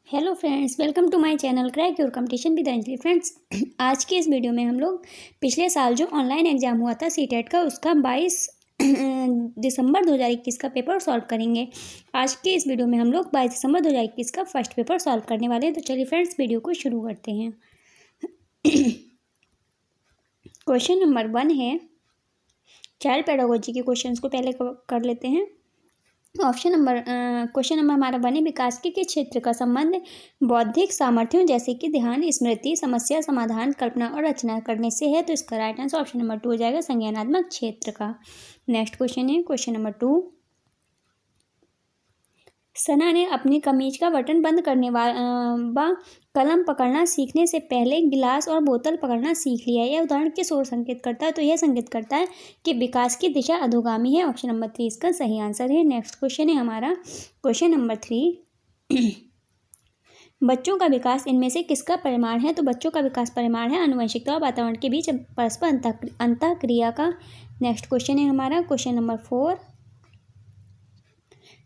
Hello friends, welcome to my channel crack your competition with Anjali. Friends, आज के इस video में हम लोग पिछले साल जो ऑनलाइन एग्जाम हुआ था सीटेट का, उसका 22 दिसंबर 2021 का पेपर सॉल्व करेंगे। आज के इस वीडियो में हम लोग 22 दिसंबर 2021 का फर्स्ट पेपर सॉल्व करने वाले हैं। तो चलिए फ्रेंड्स, वीडियो को शुरू करते हैं। क्वेश्चन नंबर 1 है, चाइल्ड पेडागोजी के क्वेश्चंस को पहले कर लेते हैं। क्वेश्चन नंबर हमारा 1 है, विकास के किस क्षेत्र का संबंध बौद्धिक सामर्थ्यों जैसे कि ध्यान, स्मृति, समस्या समाधान, कल्पना और रचना करने से है। तो इसका राइट आंसर ऑप्शन नंबर 2 हो जाएगा, संज्ञानात्मक क्षेत्र का। नेक्स्ट क्वेश्चन है, क्वेश्चन नंबर 2, सना ने अपनी कमीज का बटन बंद करने व कलम पकड़ना सीखने से पहले गिलास और बोतल पकड़ना सीख लिया। यह उदाहरण किस ओर संकेत करता है? तो यह संकेत करता है कि विकास की दिशा अधोगामी है। ऑप्शन नंबर 3 इसका सही आंसर है। नेक्स्ट क्वेश्चन है हमारा क्वेश्चन नंबर 3, बच्चों का विकास इनमें से किसका परिमाण है? तो बच्चों का विकास परिमाण है आनुवंशिकता और वातावरण के बीच परस्पर अंतःक्रिया का। नेक्स्ट क्वेश्चन है हमारा क्वेश्चन नंबर 4,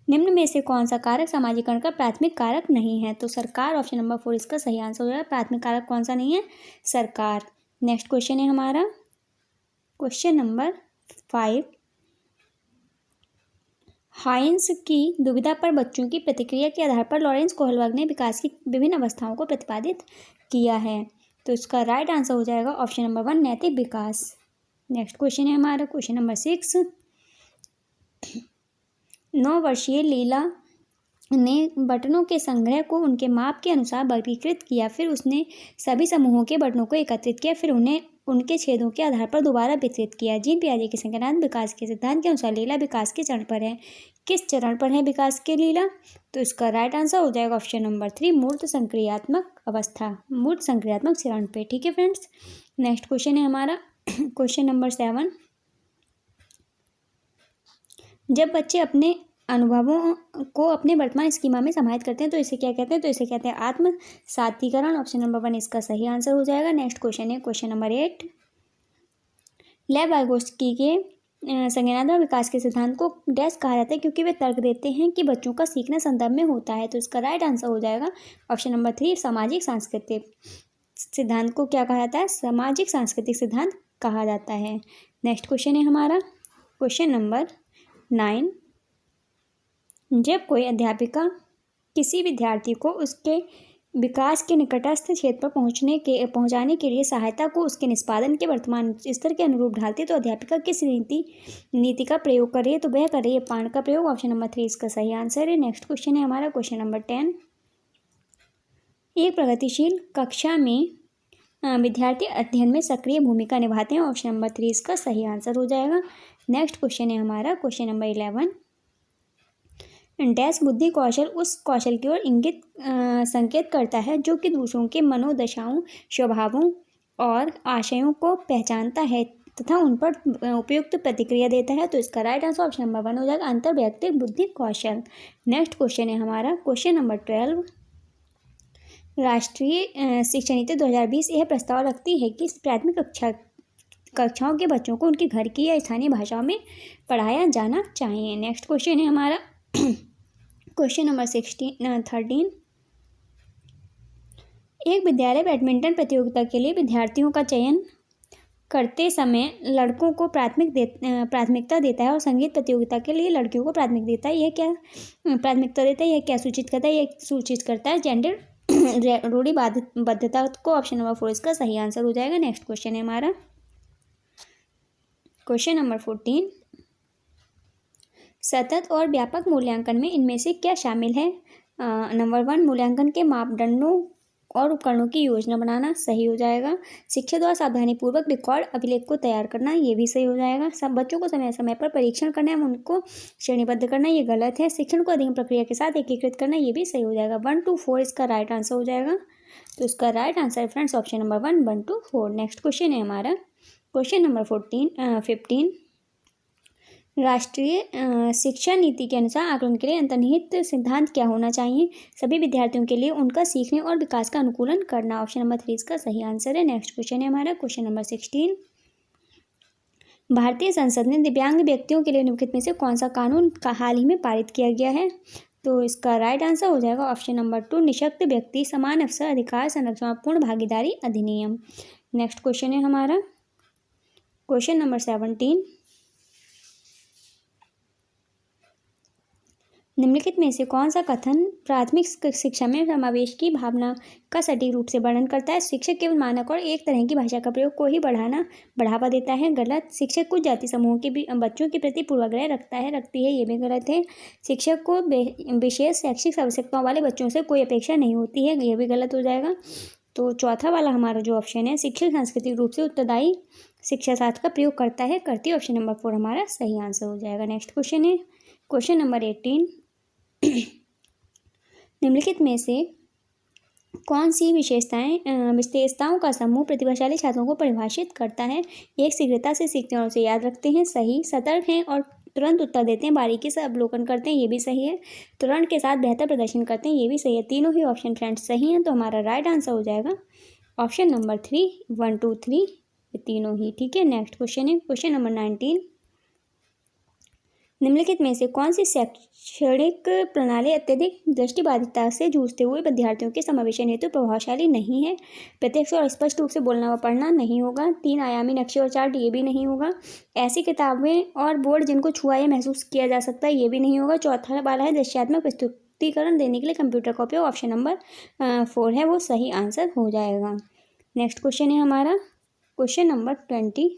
निम्न में से कौन सा कारक समाजीकरण का प्राथमिक कारक नहीं है? तो सरकार। ऑप्शन नंबर 4 इसका सही आंसर हो जाएगा। प्राथमिक कारक कौन सा नहीं है? सरकार। नेक्स्ट क्वेश्चन है हमारा क्वेश्चन नंबर 5, हाइंस की दुविधा पर बच्चों की प्रतिक्रिया के आधार पर लॉरेंस कोहलबर्ग ने विकास की विभिन्न अवस्थाओं को प्रतिपादित किया है। तो इसका राइट आंसर हो जाएगा ऑप्शन नंबर 1, नैतिक विकास। नेक्स्ट क्वेश्चन है हमारा क्वेश्चन नंबर 6, 9 वर्षीय लीला ने बटनों के संग्रह को उनके माप के अनुसार वर्गीकृत किया। फिर उसने सभी समूहों के बटनों को एकत्रित किया, फिर उन्हें उनके छेदों के आधार पर दोबारा वितरित किया। जीन पियाजे के संज्ञानात्मक विकास के सिद्धांत के अनुसार लीला विकास के चरण पर है। किस चरण पर है विकास के लीला? तो इसका राइट आंसर हो जाएगा ऑप्शन नंबर 3, मूर्त संक्रियात्मक अवस्था, मूर्त संक्रियात्मक चरण पे। ठीक है फ्रेंड्स। नेक्स्ट क्वेश्चन है हमारा क्वेश्चन नंबर 7, जब बच्चे अपने अनुभवों को अपने वर्तमान स्कीमा में समाहित करते हैं तो इसे क्या कहते हैं? तो इसे कहते हैं आत्म सातीकरण। ऑप्शन नंबर 1 इसका सही आंसर हो जाएगा। नेक्स्ट क्वेश्चन है क्वेश्चन नंबर 8, लेव वाइगोत्स्की के संज्ञानात्मक विकास के सिद्धांत को डैश कहा जाता है क्योंकि वे तर्क देते हैं कि बच्चों का सीखना संदर्भ में होता है। तो इसका राइट आंसर हो जाएगा ऑप्शन नंबर 3, सामाजिक सांस्कृतिक सिद्धांत को क्या कहा जाता है? सामाजिक सांस्कृतिक सिद्धांत कहा जाता है। नेक्स्ट क्वेश्चन है हमारा क्वेश्चन नंबर 9, जब कोई अध्यापिका किसी विद्यार्थी को उसके विकास के निकटस्थ क्षेत्र पर पहुंचाने के लिए सहायता को उसके निष्पादन के वर्तमान स्तर के अनुरूप ढालती है तो अध्यापिका किस नीति का प्रयोग कर रही है? तो वह कर रही है पाण का प्रयोग। ऑप्शन नंबर 3 इसका सही आंसर है। नेक्स्ट क्वेश्चन है हमारा क्वेश्चन नंबर 10, एक प्रगतिशील कक्षा में विद्यार्थी अध्ययन में सक्रिय भूमिका निभाते हैं। ऑप्शन नंबर 3 इसका सही आंसर हो जाएगा। नेक्स्ट क्वेश्चन है हमारा क्वेश्चन नंबर 11, डैश बुद्धि कौशल उस कौशल की ओर इंगित संकेत करता है जो कि दूसरों के मनोदशाओं, स्वभावों और आशयों को पहचानता है तथा उन पर उपयुक्त प्रतिक्रिया देता है। तो इसका राइट आंसर ऑप्शन नंबर 1 हो जाएगा, अंतर्वैयक्तिक बुद्धि कौशल। नेक्स्ट क्वेश्चन है हमारा क्वेश्चन नंबर 12, राष्ट्रीय शिक्षा नीति 2020 यह प्रस्ताव रखती है कि प्राथमिक कक्षाओं के बच्चों को उनके घर की या स्थानीय भाषाओं में पढ़ाया जाना चाहिए। नेक्स्ट क्वेश्चन है हमारा क्वेश्चन नंबर 13, एक विद्यालय बैडमिंटन प्रतियोगिता के लिए विद्यार्थियों का चयन करते समय लड़कों को प्राथमिकता देता है और संगीत प्रतियोगिता के लिए लड़कियों को प्राथमिकता देता है। यह क्या प्राथमिकता देता है? यह क्या सूचित करता है? यह सूचित करता है जेंडर रूढ़िबद्धता को। ऑप्शन नंबर 4 इसका सही आंसर हो जाएगा। नेक्स्ट क्वेश्चन है हमारा क्वेश्चन नंबर 14, सतत और व्यापक मूल्यांकन में इनमें से क्या शामिल है? नंबर 1, मूल्यांकन के मापदंडों और उपकरणों की योजना बनाना, सही हो जाएगा। शिक्षक द्वारा सावधानीपूर्वक रिकॉर्ड अभिलेख को तैयार करना, ये भी सही हो जाएगा। सब बच्चों को समय समय पर परीक्षण करना एवं उनको श्रेणीबद्ध करना, ये गलत है। शिक्षण को अधिगम प्रक्रिया के साथ एकीकृत करना, ये भी सही हो जाएगा। 1 to 4 इसका राइट आंसर हो जाएगा। तो इसका right answer friends option number 1 to 4। Next question है हमारा क्वेश्चन नंबर 15, राष्ट्रीय शिक्षा नीति के अनुसार आकलन के लिए अंतर्निहित सिद्धांत क्या होना चाहिए? सभी विद्यार्थियों के लिए उनका सीखने और विकास का अनुकूलन करना। ऑप्शन नंबर 3 इसका सही आंसर है। नेक्स्ट क्वेश्चन है हमारा क्वेश्चन नंबर 16, भारतीय संसद ने दिव्यांग व्यक्तियों के लिए निम्नलिखित में से कौन सा कानून हाल ही में पारित किया गया है? तो इसका राइट आंसर हो जाएगा ऑप्शन नंबर 2, निःशक्त व्यक्ति समान अवसर अधिकार संरक्षण और पूर्ण भागीदारी अधिनियम। नेक्स्ट क्वेश्चन है हमारा क्वेश्चन नंबर 17। निम्नलिखित में से कौन सा कथन प्राथमिक शिक्षा में समावेश की भावना का सटीक रूप से वर्णन करता है? शिक्षक केवल मानक और एक तरह की भाषा का प्रयोग को ही बढ़ावा देता है। गलत। शिक्षक कुछ जाति समूहों के बच्चों के प्रति पूर्वाग्रह रखती है, ये भी गलत है। शिक्षक को विशेष शैक्षिक आवश्यकताओं वाले बच्चों से कोई अपेक्षा नहीं होती है, ये भी गलत हो जाएगा। तो चौथा वाला हमारा जो ऑप्शन है, शिक्षक सांस्कृतिक रूप से उत्तरदायी शिक्षा शास्त्र का प्रयोग करता है, करती है। ऑप्शन नंबर 4 हमारा सही आंसर हो जाएगा। नेक्स्ट क्वेश्चन है क्वेश्चन नंबर 18। निम्नलिखित में से कौन सी विशेषताओं का समूह प्रतिभाशाली छात्रों को परिभाषित करता है? एक, शीघ्रता से सीखते हैं और उसे याद रखते हैं, सही। सतर्क हैं और तुरंत उत्तर देते हैं, बारीकी से अवलोकन करते हैं, ये भी सही है। तुरंत के साथ बेहतर प्रदर्शन करते हैं, ये भी सही है। तीनों ही ऑप्शन फ्रेंड्स सही हैं, तो हमारा राइट आंसर हो जाएगा ऑप्शन नंबर 3, 1, 2, 3, ये तीनों ही ठीक है। नेक्स्ट क्वेश्चन है क्वेश्चन नंबर 19। निम्नलिखित में से कौन सी शैक्षणिक प्रणाली अत्यधिक दृष्टिबाधिता से जूझते हुए विद्यार्थियों के समावेशन हेतु प्रभावशाली नहीं है? प्रत्यक्ष और स्पष्ट रूप से बोलना व पढ़ना नहीं होगा। 3 आयामी नक्शे और चार्ट, ये भी नहीं होगा। ऐसी किताबें और बोर्ड जिनको छुआ या महसूस किया जा सकता है, ये भी नहीं होगा। चौथा वाला है दृश्यात्मक प्रस्तुतिकरण देने के लिए कंप्यूटर का उपयोग, ऑप्शन नंबर 4 है वो सही आंसर हो जाएगा। नेक्स्ट क्वेश्चन है हमारा क्वेश्चन नंबर 20।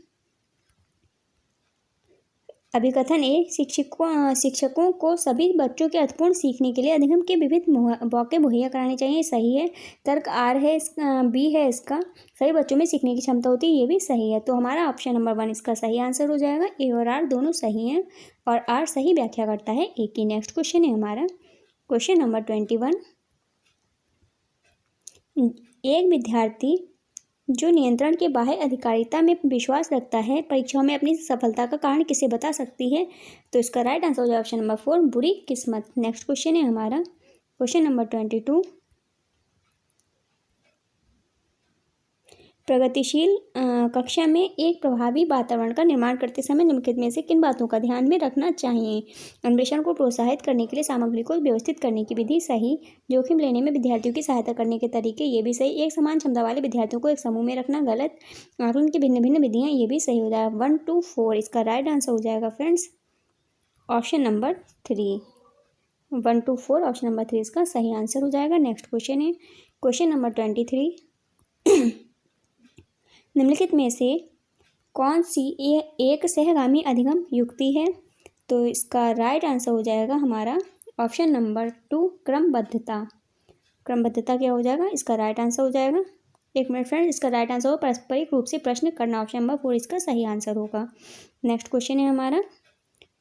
अभिकथन ए, शिक्षकों को सभी बच्चों के अर्थपूर्ण सीखने के लिए अधिगम के विविध मौके मुहैया कराने चाहिए, सही है। तर्क आर है, बी है इसका, सभी बच्चों में सीखने की क्षमता होती है, ये भी सही है। तो हमारा ऑप्शन नंबर 1 इसका सही आंसर हो जाएगा। ए और आर दोनों सही हैं और आर सही व्याख्या करता है ए की। नेक्स्ट क्वेश्चन है हमारा क्वेश्चन नंबर 21। एक विद्यार्थी जो नियंत्रण के बाह्य अधिकारिता में विश्वास रखता है, परीक्षाओं में अपनी सफलता का कारण किसे बता सकती है? तो इसका राइट आंसर हो जाए ऑप्शन नंबर 4, बुरी किस्मत। नेक्स्ट क्वेश्चन है हमारा क्वेश्चन नंबर 22। प्रगतिशील कक्षा में एक प्रभावी वातावरण का निर्माण करते समय निम्नलिखित में से किन बातों का ध्यान में रखना चाहिए? अन्वेषण को प्रोत्साहित करने के लिए सामग्री को व्यवस्थित करने की विधि, सही। जोखिम लेने में विद्यार्थियों की सहायता करने के तरीके, ये भी सही। एक समान क्षमता वाले विद्यार्थियों को एक समूह में रखना, गलत। आकलन की भिन्न भिन्न विधियाँ, ये भी सही हो जाएगा। 1, 2, 4 इसका राइट आंसर हो जाएगा friends option number 3। 1, 2, 4 option number 3 इसका सही आंसर हो जाएगा। नेक्स्ट क्वेश्चन है क्वेश्चन नंबर 23। निम्नलिखित में से कौन सी एक सहगामी अधिगम युक्ति है? तो इसका राइट आंसर हो जाएगा हमारा ऑप्शन नंबर 2, क्रमबद्धता। क्रमबद्धता क्या हो जाएगा? इसका राइट आंसर हो जाएगा। एक मिनट फ्रेंड, इसका राइट आंसर हो पारस्परिक रूप से प्रश्न करना, ऑप्शन नंबर 4 इसका सही आंसर होगा। नेक्स्ट क्वेश्चन है हमारा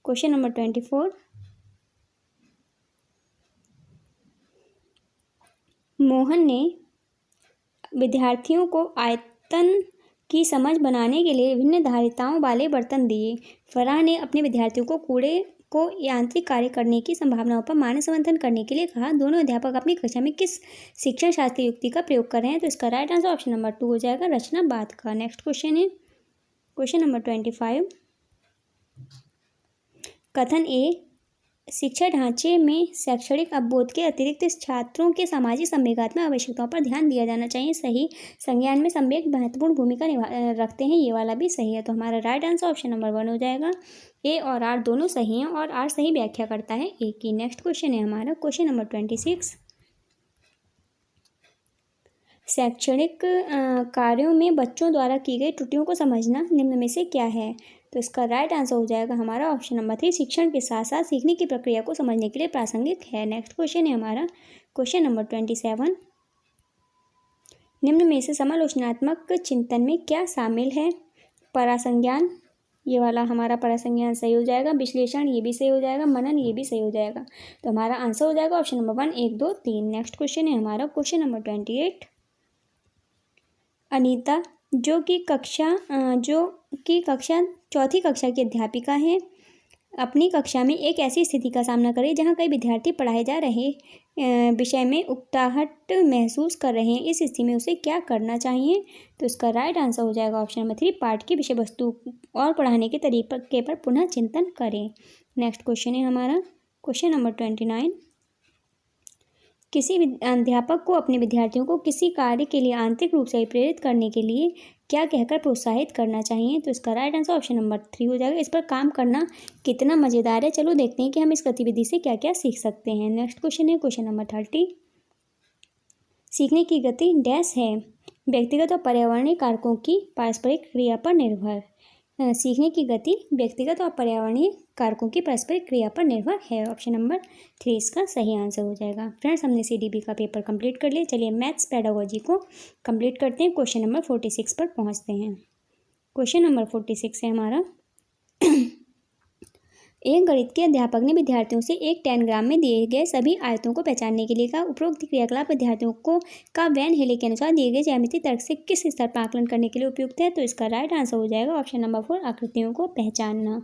क्वेश्चन नंबर 24। मोहन ने विद्यार्थियों को आयतन की समझ बनाने के लिए विभिन्न धारिताओं वाले बर्तन दिए। फराह ने अपने विद्यार्थियों को कूड़े को यांत्रिक कार्य करने की संभावनाओं पर मानक संवर्धन करने के लिए कहा। दोनों अध्यापक अपनी कक्षा में किस शिक्षण शास्त्रीय युक्ति का प्रयोग कर रहे हैं? तो इसका राइट आंसर ऑप्शन नंबर 2 हो जाएगा, रचनावाद का। नेक्स्ट क्वेश्चन है क्वेश्चन नंबर 25। कथन ए, शिक्षा ढांचे में शैक्षणिक अवबोध के अतिरिक्त छात्रों के सामाजिक संवेगात्मक आवश्यकताओं पर ध्यान दिया जाना चाहिए, सही। संज्ञान में संवेग महत्वपूर्ण भूमिका रखते हैं, ये वाला भी सही है। तो हमारा राइट आंसर ऑप्शन नंबर 1 हो जाएगा। ए और आर दोनों सही हैं और आर सही व्याख्या करता है ए की। नेक्स्ट क्वेश्चन है हमारा क्वेश्चन नंबर 26। शैक्षणिक कार्यों में बच्चों द्वारा की गई त्रुटियों को समझना निम्न में से क्या है? तो इसका राइट आंसर हो जाएगा हमारा ऑप्शन नंबर 3, शिक्षण के साथ साथ सीखने की प्रक्रिया को समझने के लिए प्रासंगिक है। नेक्स्ट क्वेश्चन है हमारा क्वेश्चन नंबर 27। निम्न में से समालोचनात्मक चिंतन में क्या शामिल है? परासंज्ञान, ये वाला हमारा परासंज्ञान सही हो जाएगा। विश्लेषण, ये भी सही हो जाएगा। मनन, ये भी सही हो जाएगा। तो हमारा आंसर हो जाएगा ऑप्शन नंबर 1, 1, 2, 3। नेक्स्ट क्वेश्चन है हमारा क्वेश्चन नंबर 28। अनीता जो कि चौथी कक्षा की अध्यापिका है, अपनी कक्षा में एक ऐसी स्थिति का सामना करें जहां कई विद्यार्थी पढ़ाए जा रहे विषय में उकताहट महसूस कर रहे हैं। इस स्थिति में उसे क्या करना चाहिए? तो इसका राइट आंसर हो जाएगा ऑप्शन नंबर 3, पाठ की विषय वस्तु और पढ़ाने के तरीके पर पुनः चिंतन करें। नेक्स्ट क्वेश्चन है हमारा क्वेश्चन नंबर 29। किसी अध्यापक को अपने विद्यार्थियों को किसी कार्य के लिए आंतरिक रूप से प्रेरित करने के लिए क्या कहकर प्रोत्साहित करना चाहिए? तो इसका राइट आंसर ऑप्शन नंबर 3 हो जाएगा। इस पर काम करना कितना मज़ेदार है, चलो देखते हैं कि हम इस गतिविधि से क्या क्या सीख सकते हैं। नेक्स्ट क्वेश्चन है क्वेश्चन नंबर 30। सीखने की गति डैश है व्यक्तिगत और पर्यावरणीय कारकों की पारस्परिक क्रिया पर निर्भर। सीखने की गति व्यक्तिगत और पर्यावरणीय कारकों की परस्परिक क्रिया पर निर्भर है। ऑप्शन नंबर 3 इसका सही आंसर हो जाएगा। फ्रेंड्स, हमने CDB का पेपर कंप्लीट कर लिया। चलिए मैथ्स पेडागोजी को कंप्लीट करते हैं। क्वेश्चन नंबर 46 पर पहुंचते हैं। क्वेश्चन नंबर 46 है हमारा एक गणित के अध्यापक ने विद्यार्थियों से एक 10 ग्राम में दिए गए सभी आयतों को पहचानने के लिए कहा। उपरोक्त क्रियाकलाप विद्यार्थियों को का वैन हेले के अनुसार दिए गए ज्यामितीय तर्क से किस स्तर पर आकलन करने के लिए उपयुक्त है? तो इसका राइट आंसर हो जाएगा ऑप्शन नंबर 4 आकृतियों को पहचानना।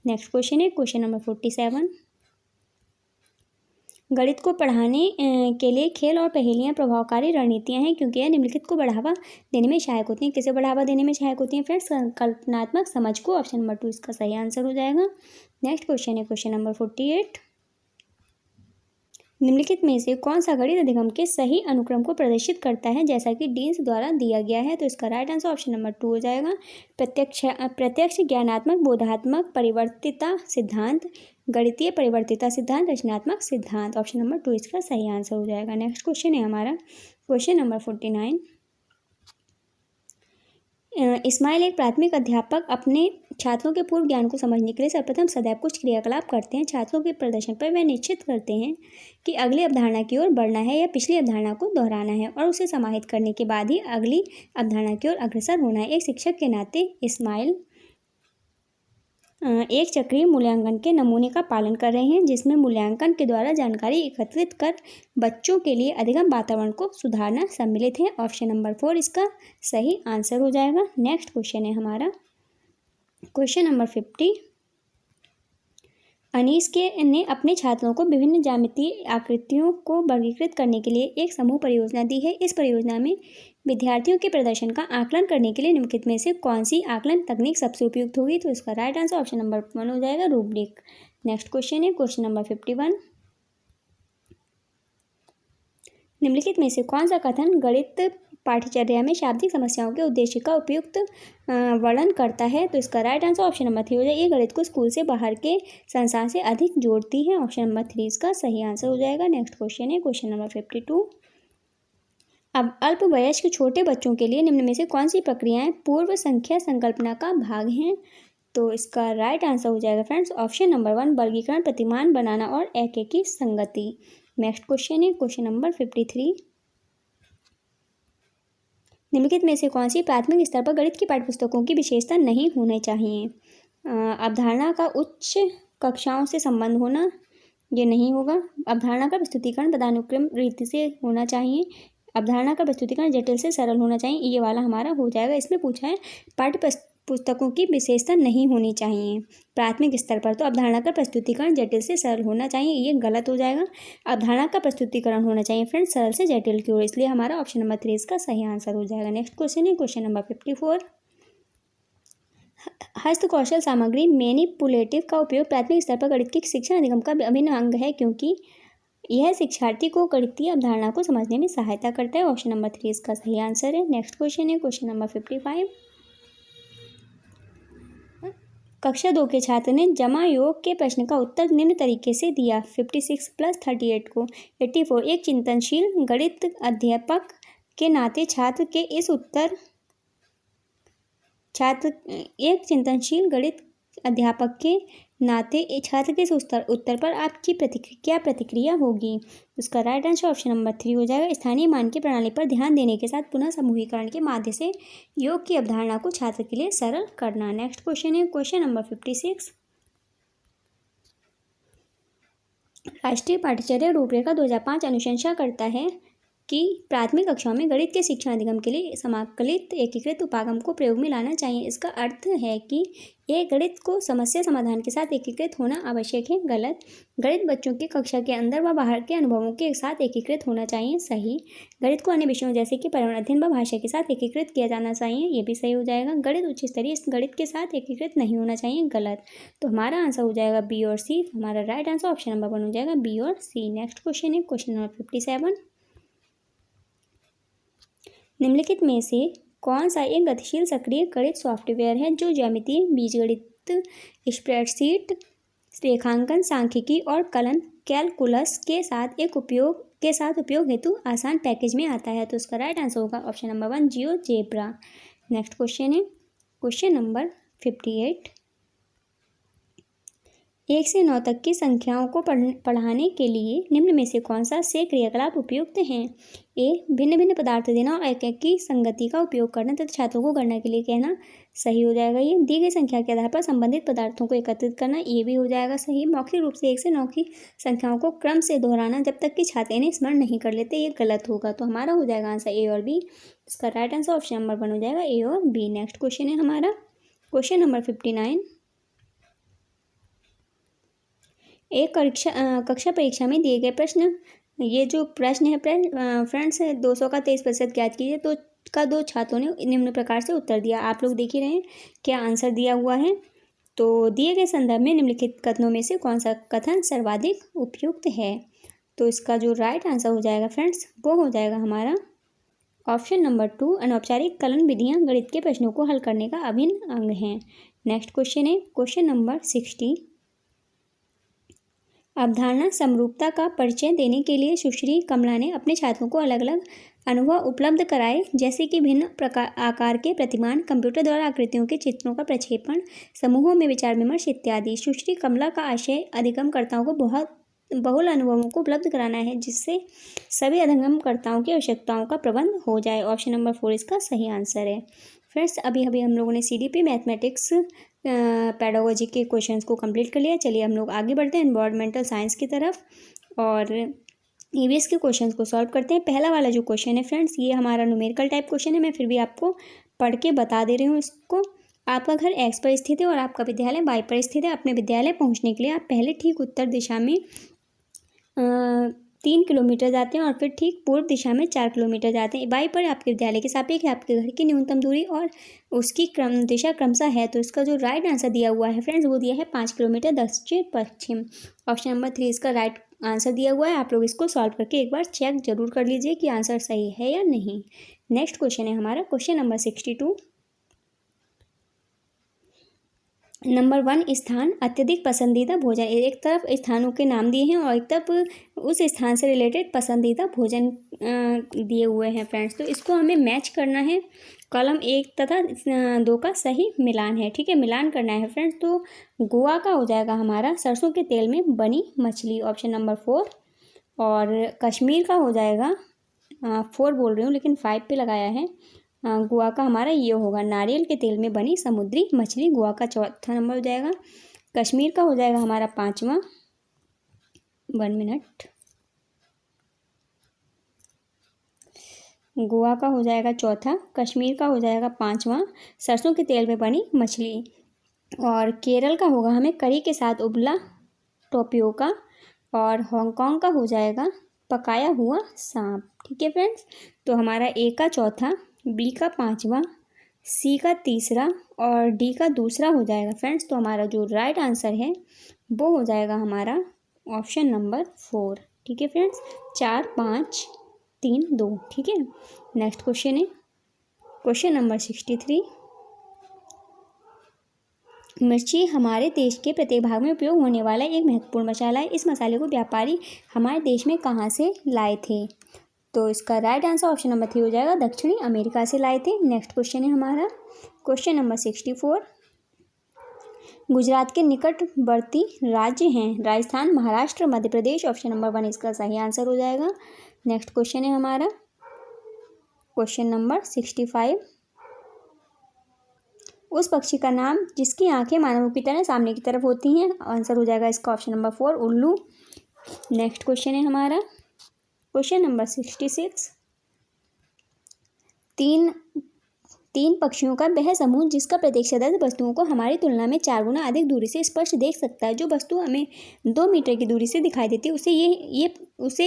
नेक्स्ट क्वेश्चन है क्वेश्चन नंबर 47। गणित को पढ़ाने के लिए खेल और पहेलियाँ प्रभावकारी रणनीतियाँ हैं क्योंकि यह निम्नलिखित को बढ़ावा देने में सहायक होती हैं। किसे बढ़ावा देने में सहायक होती हैं फ्रेंड्स? कल्पनात्मक समझ को। ऑप्शन नंबर 2 इसका सही आंसर हो जाएगा। नेक्स्ट क्वेश्चन है क्वेश्चन नंबर 48। निम्नलिखित में से कौन सा गणित अधिगम के सही अनुक्रम को प्रदर्शित करता है जैसा कि डीन्स द्वारा दिया गया है? तो इसका राइट आंसर ऑप्शन नंबर 2 हो जाएगा। प्रत्यक्ष ज्ञानात्मक बोधात्मक परिवर्तिता सिद्धांत, गणितीय परिवर्तिता सिद्धांत, रचनात्मक सिद्धांत। ऑप्शन नंबर 2 इसका सही आंसर हो जाएगा। नेक्स्ट क्वेश्चन है हमारा क्वेश्चन नंबर 49। इस्माइल एक प्राथमिक अध्यापक अपने छात्रों के पूर्व ज्ञान को समझने के लिए सर्वप्रथम सदैव कुछ क्रियाकलाप करते हैं। छात्रों के प्रदर्शन पर वह निश्चित करते हैं कि अगली अवधारणा की ओर बढ़ना है या पिछली अवधारणा को दोहराना है और उसे समाहित करने के बाद ही अगली अवधारणा की ओर अग्रसर होना है। एक शिक्षक के नाते इस्माइल एक चक्रीय मूल्यांकन के नमूने का पालन कर रहे हैं जिसमें मूल्यांकन के द्वारा जानकारी एकत्रित कर बच्चों के लिए अधिगम वातावरण को सुधारना सम्मिलित है। ऑप्शन नंबर 4 इसका सही आंसर हो जाएगा। नेक्स्ट क्वेश्चन है हमारा क्वेश्चन नंबर 50। अनीस ने अपने छात्रों को विभिन्न ज्यामितीय आकृतियों को वर्गीकृत करने के लिए एक समूह परियोजना दी है। इस परियोजना में विद्यार्थियों के प्रदर्शन का आकलन करने के लिए निम्नलिखित में से कौन सी आकलन तकनीक सबसे उपयुक्त होगी? तो इसका राइट आंसर ऑप्शन नंबर 1 हो जाएगा, रूब्रिक। नेक्स्ट क्वेश्चन है क्वेश्चन नंबर 51। निम्नलिखित में से कौन सा कथन गणित पाठ्यचर्या में शाब्दिक समस्याओं के उद्देश्य का उपयुक्त वर्णन करता है? तो इसका राइट आंसर ऑप्शन नंबर 3 हो जाएगा। ये गणित को स्कूल से बाहर के संसार से अधिक जोड़ती है। ऑप्शन नंबर 3 इसका सही आंसर हो जाएगा। नेक्स्ट क्वेश्चन है क्वेश्चन नंबर 52। अब अल्पवयस्क छोटे बच्चों के लिए निम्न में से कौन सी प्रक्रियाएं पूर्व संख्या संकल्पना का भाग हैं? तो इसका राइट आंसर हो जाएगा फ्रेंड्स ऑप्शन नंबर 1 वर्गीकरण, प्रतिमान बनाना और एक की संगति। नेक्स्ट क्वेश्चन है क्वेश्चन नंबर 53। निम्नलिखित में से कौन सी प्राथमिक स्तर पर गणित की पाठ्यपुस्तकों की विशेषता नहीं होनी चाहिए? अवधारणा का उच्च कक्षाओं से संबंध होना, ये नहीं होगा। अवधारणा का प्रस्तुतिकरण पदानुक्रम रीति से होना चाहिए। अवधारणा का प्रस्तुतिकरण जटिल से सरल होना चाहिए, ये वाला हमारा हो जाएगा। इसमें पूछा है पाठ्य पुस्तकों की विशेषता नहीं होनी चाहिए प्राथमिक स्तर पर, तो अवधारणा का प्रस्तुतिकरण जटिल से सरल होना चाहिए, ये गलत हो जाएगा। अवधारणा का प्रस्तुतिकरण होना चाहिए फ्रेंड्स सरल से जटिल की ओर, इसलिए हमारा ऑप्शन नंबर 3 इसका सही आंसर हो जाएगा। नेक्स्ट क्वेश्चन है क्वेश्चन नंबर 54। हस्त कौशल सामग्री मैनिपुलेटिव का उपयोग प्राथमिक स्तर पर गणित की शिक्षण अधिगम का अभिन्न अंग है क्योंकि यह शिक्षार्थी को गणितीय अवधारणा को समझने में सहायता करता है। ऑप्शन नंबर 3 इसका सही आंसर है। नेक्स्ट क्वेश्चन है क्वेश्चन नंबर 55। कक्षा 2 के छात्र ने जमा योग के प्रश्न का उत्तर निम्न तरीके से दिया। 56 + 38 को 84। एक चिंतनशील गणित अध्यापक के नाते छात्र के इस उत्तर पर आपकी क्या प्रतिक्रिया होगी? उसका राइट आंसर ऑप्शन नंबर 3 हो जाएगा। स्थानीय मानकी प्रणाली पर ध्यान देने के साथ पुनः समूहीकरण के माध्यम से योग की अवधारणा को छात्र के लिए सरल करना। नेक्स्ट क्वेश्चन है क्वेश्चन नंबर 56। राष्ट्रीय पाठ्यचर्या रूपरेखा 2005 अनुशंसा करता है कि प्राथमिक कक्षाओं में गणित के शिक्षण अधिगम के लिए समाकलित एकीकृत उपागम को प्रयोग में लाना चाहिए। इसका अर्थ है कि एक गणित को समस्या समाधान के साथ एकीकृत होना आवश्यक है। गलत। गणित बच्चों की कक्षा के अंदर व बाहर के अनुभवों के साथ एकीकृत होना चाहिए। सही। गणित को अन्य विषयों जैसे कि पर्यावरण अध्ययन व भाषा के साथ एकीकृत किया जाना चाहिए। ये भी सही हो जाएगा। गणित उच्च स्तरीय गणित के साथ एकीकृत नहीं होना चाहिए। गलत। तो हमारा आंसर हो जाएगा बी और सी। हमारा राइट आंसर ऑप्शन नंबर 1 हो जाएगा बी और सी। नेक्स्ट क्वेश्चन है क्वेश्चन नंबर 57। निम्नलिखित में से कौन सा एक गतिशील सक्रिय गणित सॉफ्टवेयर है जो ज्यामितीय, बीजगणित, स्प्रेडशीट, रेखांकन, सांख्यिकी और कलन कैलकुलस के साथ उपयोग हेतु आसान पैकेज में आता है? तो इसका राइट आंसर होगा option number 1 GeoGebra. Next question है क्वेश्चन नंबर 58। 1 से 9 तक की संख्याओं को पढ़ाने के लिए निम्न में से कौन सा से क्रियाकलाप उपयुक्त हैं? ए, भिन्न भिन्न पदार्थ देना और एक की संगति का उपयोग करना तथा छात्रों को गणना के लिए कहना। सही हो जाएगा ये। दी गई संख्या के आधार पर संबंधित पदार्थों को एकत्रित करना। ये भी हो जाएगा सही। मौखिक रूप से 1 से 9 की संख्याओं को क्रम से दोहराना जब तक कि छात्र इन्हें स्मरण नहीं कर लेते, ये गलत होगा। तो हमारा हो जाएगा आंसर ए और बी। इसका राइट आंसर ऑप्शन नंबर 1 हो जाएगा ए और बी। नेक्स्ट क्वेश्चन है हमारा क्वेश्चन नंबर 59। एक कक्षा परीक्षा में दिए गए प्रश्न, ये जो प्रश्न है फ्रेंड्स 200 का 23% ज्ञात कीजिए। तो का 2 छात्रों ने निम्न प्रकार से उत्तर दिया। आप लोग देख ही रहे हैं क्या आंसर दिया हुआ है। तो दिए गए संदर्भ में निम्नलिखित कथनों में से कौन सा कथन सर्वाधिक उपयुक्त है? तो इसका जो राइट आंसर हो जाएगा फ्रेंड्स वो हो जाएगा हमारा ऑप्शन नंबर 2। अनौपचारिक कलन विधियाँ गणित के प्रश्नों को हल करने का अभिन्न अंग हैं। नेक्स्ट क्वेश्चन है क्वेश्चन नंबर 60। अवधारणा समरूपता का परिचय देने के लिए सुश्री कमला ने अपने छात्रों को अलग अलग अनुभव उपलब्ध कराए, जैसे कि भिन्न आकार के प्रतिमान, कंप्यूटर द्वारा आकृतियों के चित्रों का प्रक्षेपण, समूहों में विचार विमर्श इत्यादि। सुश्री कमला का आशय अधिगमकर्ताओं को बहुल अनुभवों को उपलब्ध कराना है, जिससे सभी अधिगमकर्ताओं की आवश्यकताओं का प्रबंध हो जाए। ऑप्शन नंबर 4 इसका सही आंसर है। फ्रेंड्स अभी हम लोगों ने CDP मैथमेटिक्स पेडागोजी के क्वेश्चंस को कंप्लीट कर लिया। चलिए हम लोग आगे बढ़ते हैं एनवायरमेंटल साइंस की तरफ और EVS के क्वेश्चंस को सॉल्व करते हैं। पहला वाला जो क्वेश्चन है फ्रेंड्स ये हमारा न्यूमेरिकल टाइप क्वेश्चन है। मैं फिर भी आपको पढ़ के बता दे रही हूँ इसको। आपका घर X पर स्थित है और आपका विद्यालय Y पर स्थित है। अपने विद्यालय पहुँचने के लिए आप पहले ठीक उत्तर दिशा में 3 किलोमीटर जाते हैं और फिर ठीक पूर्व दिशा में 4 किलोमीटर जाते हैं। Y पर आपके विद्यालय के सापेक्ष आपके घर की न्यूनतम दूरी और उसकी दिशा क्रमशः है। तो इसका जो राइट आंसर दिया हुआ है फ्रेंड्स वो दिया है 5 किलोमीटर दक्षिण पश्चिम। ऑप्शन नंबर 3 इसका राइट आंसर दिया हुआ है। आप लोग इसको सॉल्व करके एक बार चेक जरूर कर लीजिए कि आंसर सही है या नहीं। नेक्स्ट क्वेश्चन है हमारा क्वेश्चन नंबर 62। नंबर 1 स्थान अत्यधिक पसंदीदा भोजन। एक तरफ स्थानों के नाम दिए हैं और एक तरफ उस स्थान से रिलेटेड पसंदीदा भोजन दिए हुए हैं फ्रेंड्स। तो इसको हमें मैच करना है। कॉलम 1 तथा 2 का सही मिलान है। ठीक है, मिलान करना है फ्रेंड्स। तो गोवा का हो जाएगा हमारा सरसों के तेल में बनी मछली, ऑप्शन नंबर 4। और कश्मीर का हो जाएगा 4 बोल रही हूँ लेकिन 5 पे लगाया है। गोवा का हमारा ये होगा नारियल के तेल में बनी समुद्री मछली। गोवा का चौथा नंबर हो जाएगा। कश्मीर का हो जाएगा हमारा 5वां। 1 मिनट। गोवा का हो जाएगा चौथा, कश्मीर का हो जाएगा 5वां सरसों के तेल में बनी मछली। और केरल का होगा हमें करी के साथ उबला टोपियोका। और हांगकांग का हो जाएगा पकाया हुआ सांप। ठीक है फ्रेंड्स, तो हमारा ए का चौथा, बी का 5वां, सी का तीसरा और डी का दूसरा हो जाएगा फ्रेंड्स। तो हमारा जो राइट आंसर है वो हो जाएगा हमारा ऑप्शन नंबर 4। ठीक है फ्रेंड्स, 4 5 3 2। ठीक है, नेक्स्ट क्वेश्चन है क्वेश्चन नंबर 63। मिर्ची हमारे देश के प्रत्येक भाग में उपयोग होने वाला एक महत्वपूर्ण मसाला है। इस मसाले को व्यापारी हमारे देश में कहाँ से लाए थे? तो इसका राइट आंसर ऑप्शन नंबर 3 हो जाएगा, दक्षिणी अमेरिका से लाए थे। नेक्स्ट क्वेश्चन है हमारा क्वेश्चन नंबर 64। गुजरात के निकटवर्ती राज्य हैं राजस्थान, महाराष्ट्र, मध्य प्रदेश। ऑप्शन नंबर 1 इसका सही आंसर हो जाएगा। नेक्स्ट क्वेश्चन है हमारा क्वेश्चन नंबर 65। उस पक्षी का नाम जिसकी आंखें मानव की तरह सामने की तरफ होती हैं। आंसर हो जाएगा इसका ऑप्शन नंबर 4 उल्लू। नेक्स्ट क्वेश्चन है हमारा क्वेश्चन नंबर 66। तीन पक्षियों का वह समूह जिसका प्रत्येक सदस्य वस्तुओं को हमारी तुलना में 4 गुना अधिक दूरी से स्पष्ट देख सकता है। जो वस्तु हमें 2 मीटर की दूरी से दिखाई देती है उसे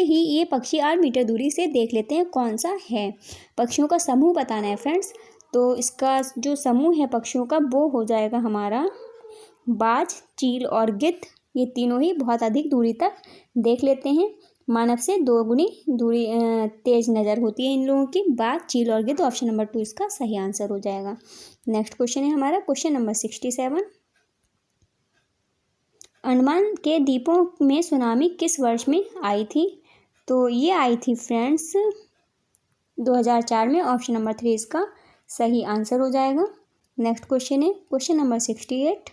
ही ये पक्षी 8 मीटर दूरी से देख लेते हैं। कौन सा है? पक्षियों का समूह बताना है फ्रेंड्स। तो इसका जो समूह है पक्षियों का वो हो जाएगा हमारा बाज, चील और गिद्ध। ये तीनों ही बहुत अधिक दूरी तक देख लेते हैं। मानव से 2 गुनी दूरी तेज नज़र होती है इन लोगों की। बाज, चील और गिद्ध। ऑप्शन नंबर 2 इसका सही आंसर हो जाएगा। नेक्स्ट क्वेश्चन है हमारा क्वेश्चन नंबर 67। अंडमान के द्वीपों में सुनामी किस वर्ष में आई थी? तो ये आई थी फ्रेंड्स 2004 में। ऑप्शन नंबर 3 इसका सही आंसर हो जाएगा। नेक्स्ट क्वेश्चन है क्वेश्चन नंबर 68।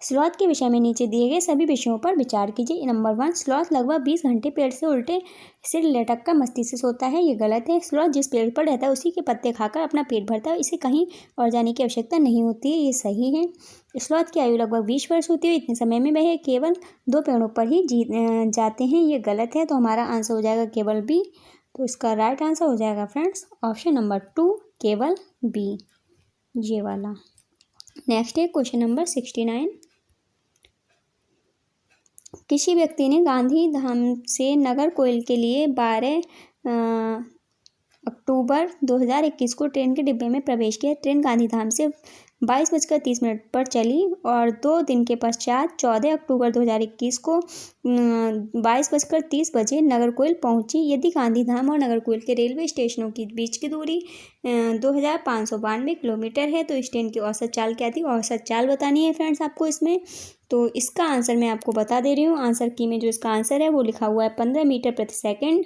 स्लॉथ के विषय में नीचे दिए गए सभी विषयों पर विचार कीजिए। नंबर 1, स्लॉथ लगभग 20 घंटे पेड़ से उल्टे सिर लटक कर मस्ती से सोता है। ये गलत है। स्लॉथ जिस पेड़ पर रहता है उसी के पत्ते खाकर अपना पेट भरता है। इसे कहीं और जाने की आवश्यकता नहीं होती है। ये सही है। स्लॉथ की आयु लगभग 20 वर्ष होती है। इतने समय में वह केवल 2 पेड़ों पर ही जाते हैं। ये गलत है। तो हमारा आंसर हो जाएगा केवल बी। तो इसका राइट आंसर हो जाएगा फ्रेंड्स ऑप्शन नंबर 2 केवल बी, ये वाला। नेक्स्ट है क्वेश्चन नंबर 69। किसी व्यक्ति ने गांधी धाम से नागरकोइल के लिए 12 अक्टूबर 2021 को ट्रेन के डिब्बे में प्रवेश किया। ट्रेन गांधीधाम से 22:30 पर चली और 2 दिन के पश्चात 14 अक्टूबर 2021 को 22:30 बजे नागरकोइल पहुंची। यदि गांधीधाम और नागरकोइल के रेलवे स्टेशनों के बीच की दूरी 2592 किलोमीटर है तो इस ट्रेन की औसत चाल क्या थी? औसत चाल बतानी है फ्रेंड्स आपको इसमें। तो इसका आंसर मैं आपको बता दे रही हूँ। आंसर की में जो इसका आंसर है वो लिखा हुआ है 15 मीटर प्रति सेकंड।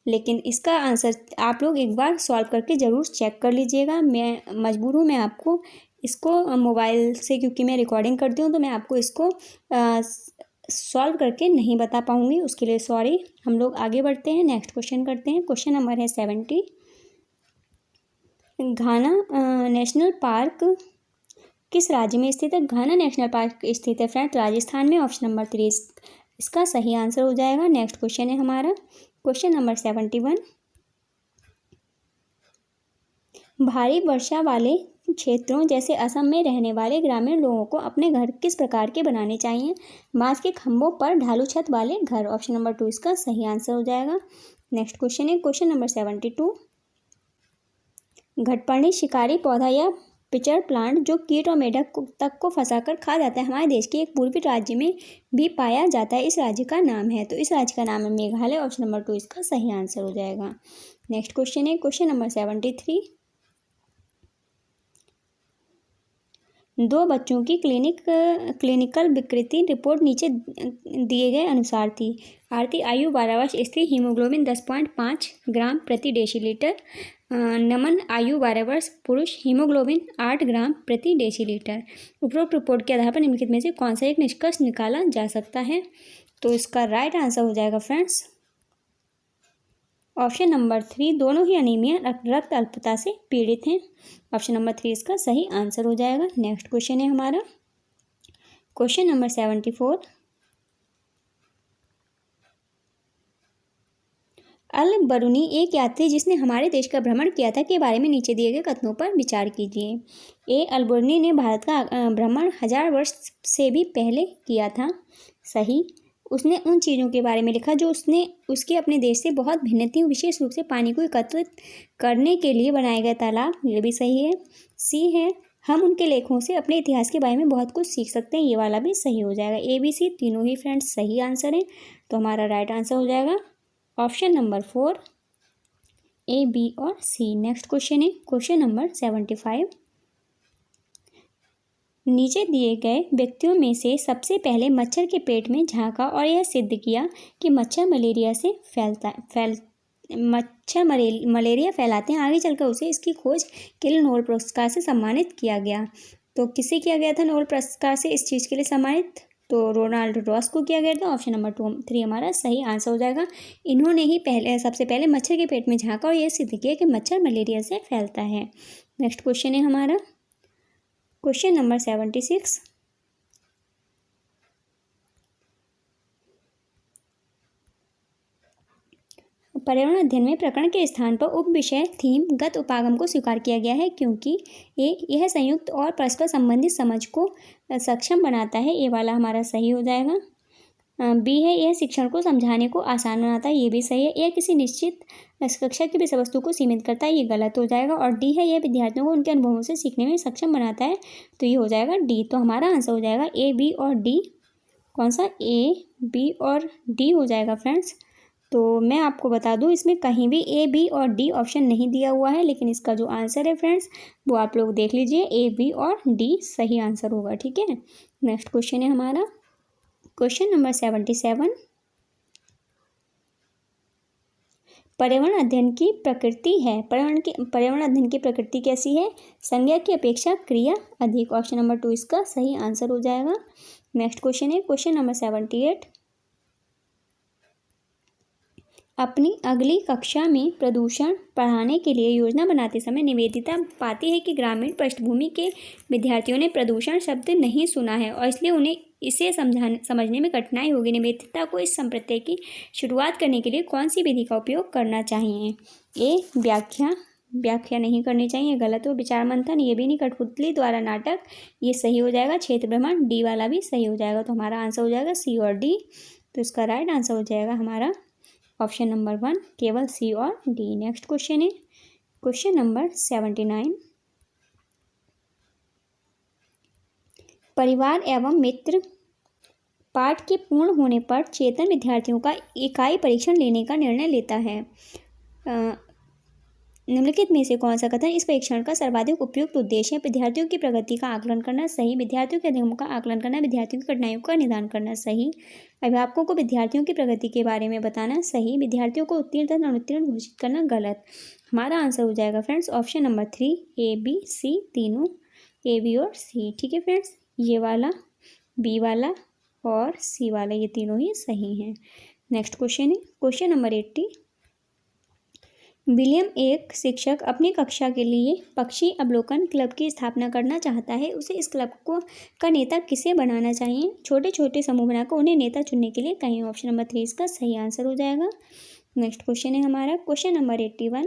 लेकिन इसका आंसर आप लोग एक बार सॉल्व करके ज़रूर चेक कर लीजिएगा। मैं मजबूर हूँ मैं आपको इसको मोबाइल से, क्योंकि मैं रिकॉर्डिंग करती हूँ तो मैं आपको इसको सॉल्व करके नहीं बता पाऊँगी, उसके लिए सॉरी। हम लोग आगे बढ़ते हैं, नेक्स्ट क्वेश्चन करते हैं। क्वेश्चन नंबर है 70। घाना नेशनल पार्क किस राज्य में स्थित है? घाना नेशनल पार्क स्थित है फ्रेंड्स राजस्थान में। ऑप्शन नंबर 3 इसका सही आंसर हो जाएगा। नेक्स्ट क्वेश्चन है हमारा क्वेश्चन नंबर 71। भारी वर्षा वाले क्षेत्रों जैसे असम में रहने वाले ग्रामीण लोगों को अपने घर किस प्रकार के बनाने चाहिए? बांस के खंभों पर ढालू छत वाले घर। ऑप्शन नंबर 2 इसका सही आंसर हो जाएगा। नेक्स्ट क्वेश्चन है क्वेश्चन नंबर 72। घटपर्णी शिकारी पौधा या पिचर प्लांट जो कीट और मेढक तक को फंसाकर खा जाता है हमारे देश के एक पूर्वी राज्य में भी पाया जाता है। इस राज्य का नाम है, तो इस राज्य का नाम है मेघालय। ऑप्शन नंबर 2 इसका सही आंसर हो जाएगा। नेक्स्ट क्वेश्चन है क्वेश्चन नंबर 73। 2 बच्चों की क्लिनिकल विकृति रिपोर्ट नीचे दिए गए अनुसार थी। आरती आयु 12 वर्ष, स्त्री, हीमोग्लोबिन 10.5 ग्राम प्रति डेसीलीटर। नमन आयु 12 वर्ष, पुरुष, हीमोग्लोबिन 8 ग्राम प्रति डेसीलीटर। उपरोक्त रिपोर्ट के आधार पर निम्नलिखित में से कौन सा एक निष्कर्ष निकाला जा सकता है? तो इसका राइट आंसर हो जाएगा फ्रेंड्स ऑप्शन नंबर 3, दोनों ही अनीमिया रक्त अल्पता से पीड़ित हैं। ऑप्शन नंबर 3 इसका सही आंसर हो जाएगा। नेक्स्ट क्वेश्चन है हमारा क्वेश्चन नंबर 74। अल बरूनी एक यात्री जिसने हमारे देश का भ्रमण किया था के बारे में नीचे दिए गए कथनों पर विचार कीजिए। ए, अल बरूनी ने भारत का भ्रमण 1000 वर्ष से भी पहले किया था। सही। उसने उन चीज़ों के बारे में लिखा जो उसके अपने देश से बहुत भिन्न थी, विशेष रूप से पानी को एकत्रित करने के लिए बनाए गए तालाब। ये भी सही है। सी है, हम उनके लेखों से अपने इतिहास के बारे में बहुत कुछ सीख सकते हैं। ये वाला भी सही हो जाएगा। ए, बी, सी तीनों ही फ्रेंड्स सही आंसर है। तो हमारा राइट आंसर हो जाएगा ऑप्शन नंबर 4 ए, बी और सी। नेक्स्ट क्वेश्चन है क्वेश्चन नंबर 75। नीचे दिए गए व्यक्तियों में से सबसे पहले मच्छर के पेट में झांका और यह सिद्ध किया कि मच्छर मलेरिया फैलाते हैं। आगे चलकर उसे इसकी खोज के लिए नोबेल पुरस्कार से सम्मानित किया गया। तो किसे किया गया था नोबेल पुरस्कार से इस चीज़ के लिए सम्मानित? तो रोनाल्ड रॉस को किया गया था। ऑप्शन नंबर 3 हमारा सही आंसर हो जाएगा। इन्होंने ही सबसे पहले मच्छर के पेट में झांका और यह सिद्ध किया कि मच्छर मलेरिया से फैलता है। नेक्स्ट क्वेश्चन है हमारा क्वेश्चन नंबर 76। पर्यावरण अध्ययन में प्रकरण के स्थान पर उप विषय थीम गत उपागम को स्वीकार किया गया है क्योंकि यह संयुक्त और परस्पर संबंधित समझ को सक्षम बनाता है। ये वाला हमारा सही हो जाएगा। बी है यह शिक्षण को समझाने को आसान बनाता है, ये भी सही है। यह किसी निश्चित कक्षा की विषय वस्तु को सीमित करता है, ये गलत हो जाएगा। और डी है यह विद्यार्थियों को उनके अनुभवों से सीखने में सक्षम बनाता है, तो ये हो जाएगा डी। तो हमारा आंसर हो जाएगा ए, बी और डी। कौन सा? ए, बी और डी हो जाएगा फ्रेंड्स। तो मैं आपको बता दूं इसमें कहीं भी ए, बी और डी ऑप्शन नहीं दिया हुआ है, लेकिन इसका जो आंसर है फ्रेंड्स वो आप लोग देख लीजिए, ए, बी और डी सही आंसर होगा। ठीक है, नेक्स्ट क्वेश्चन है हमारा क्वेश्चन नंबर 77। पर्यावरण अध्ययन की प्रकृति है। पर्यावरण अध्ययन की प्रकृति कैसी है? संज्ञा की अपेक्षा क्रिया अधिक। ऑप्शन नंबर 2 इसका सही आंसर हो जाएगा। नेक्स्ट क्वेश्चन है क्वेश्चन नंबर 78। अपनी अगली कक्षा में प्रदूषण पढ़ाने के लिए योजना बनाते समय निवेदिता पाती है कि ग्रामीण पृष्ठभूमि के विद्यार्थियों ने प्रदूषण शब्द नहीं सुना है और इसलिए उन्हें इसे समझने में कठिनाई होगी। निवेदिता को इस संप्रत्यय की शुरुआत करने के लिए कौन सी विधि का उपयोग करना चाहिए? ए, व्याख्या नहीं करनी चाहिए, गलत हो। विचार मंथन, ये भी नहीं। कठपुतली द्वारा नाटक, ये सही हो जाएगा। क्षेत्र भ्रमण, डी वाला भी सही हो जाएगा। तो हमारा आंसर हो जाएगा सी और डी। तो इसका राइट आंसर हो जाएगा हमारा ऑप्शन नंबर 1, केवल सी और डी। नेक्स्ट क्वेश्चन है क्वेश्चन नंबर 79। परिवार एवं मित्र पाठ के पूर्ण होने पर चेतन विद्यार्थियों का इकाई परीक्षण लेने का निर्णय लेता है। निम्नलिखित में से कौन सा कथन इस परीक्षण का सर्वाधिक उपयुक्त उद्देश्य है? विद्यार्थियों की प्रगति का आकलन करना, सही। विद्यार्थियों के अध्ययनों का आकलन करना, विद्यार्थियों की कठिनाइयों का निदान करना, सही। अभिभावकों को विद्यार्थियों की प्रगति के बारे में बताना, सही। विद्यार्थियों को उत्तीर्ण तथा अनुत्तीर्ण घोषित करना, गलत। हमारा आंसर हो जाएगा फ्रेंड्स ऑप्शन नंबर 3, ए, बी, सी, तीनों ए, बी और सी। ठीक है फ्रेंड्स, ये वाला, बी वाला और सी वाला, ये तीनों ही सही हैं। नेक्स्ट क्वेश्चन है क्वेश्चन नंबर 80। विलियम एक शिक्षक अपनी कक्षा के लिए पक्षी अवलोकन क्लब की स्थापना करना चाहता है। उसे इस क्लब का नेता किसे बनाना चाहिए? छोटे छोटे समूह बनाकर उन्हें नेता चुनने के लिए कहें। ऑप्शन नंबर 3 इसका सही आंसर हो जाएगा। नेक्स्ट क्वेश्चन है हमारा क्वेश्चन नंबर 81।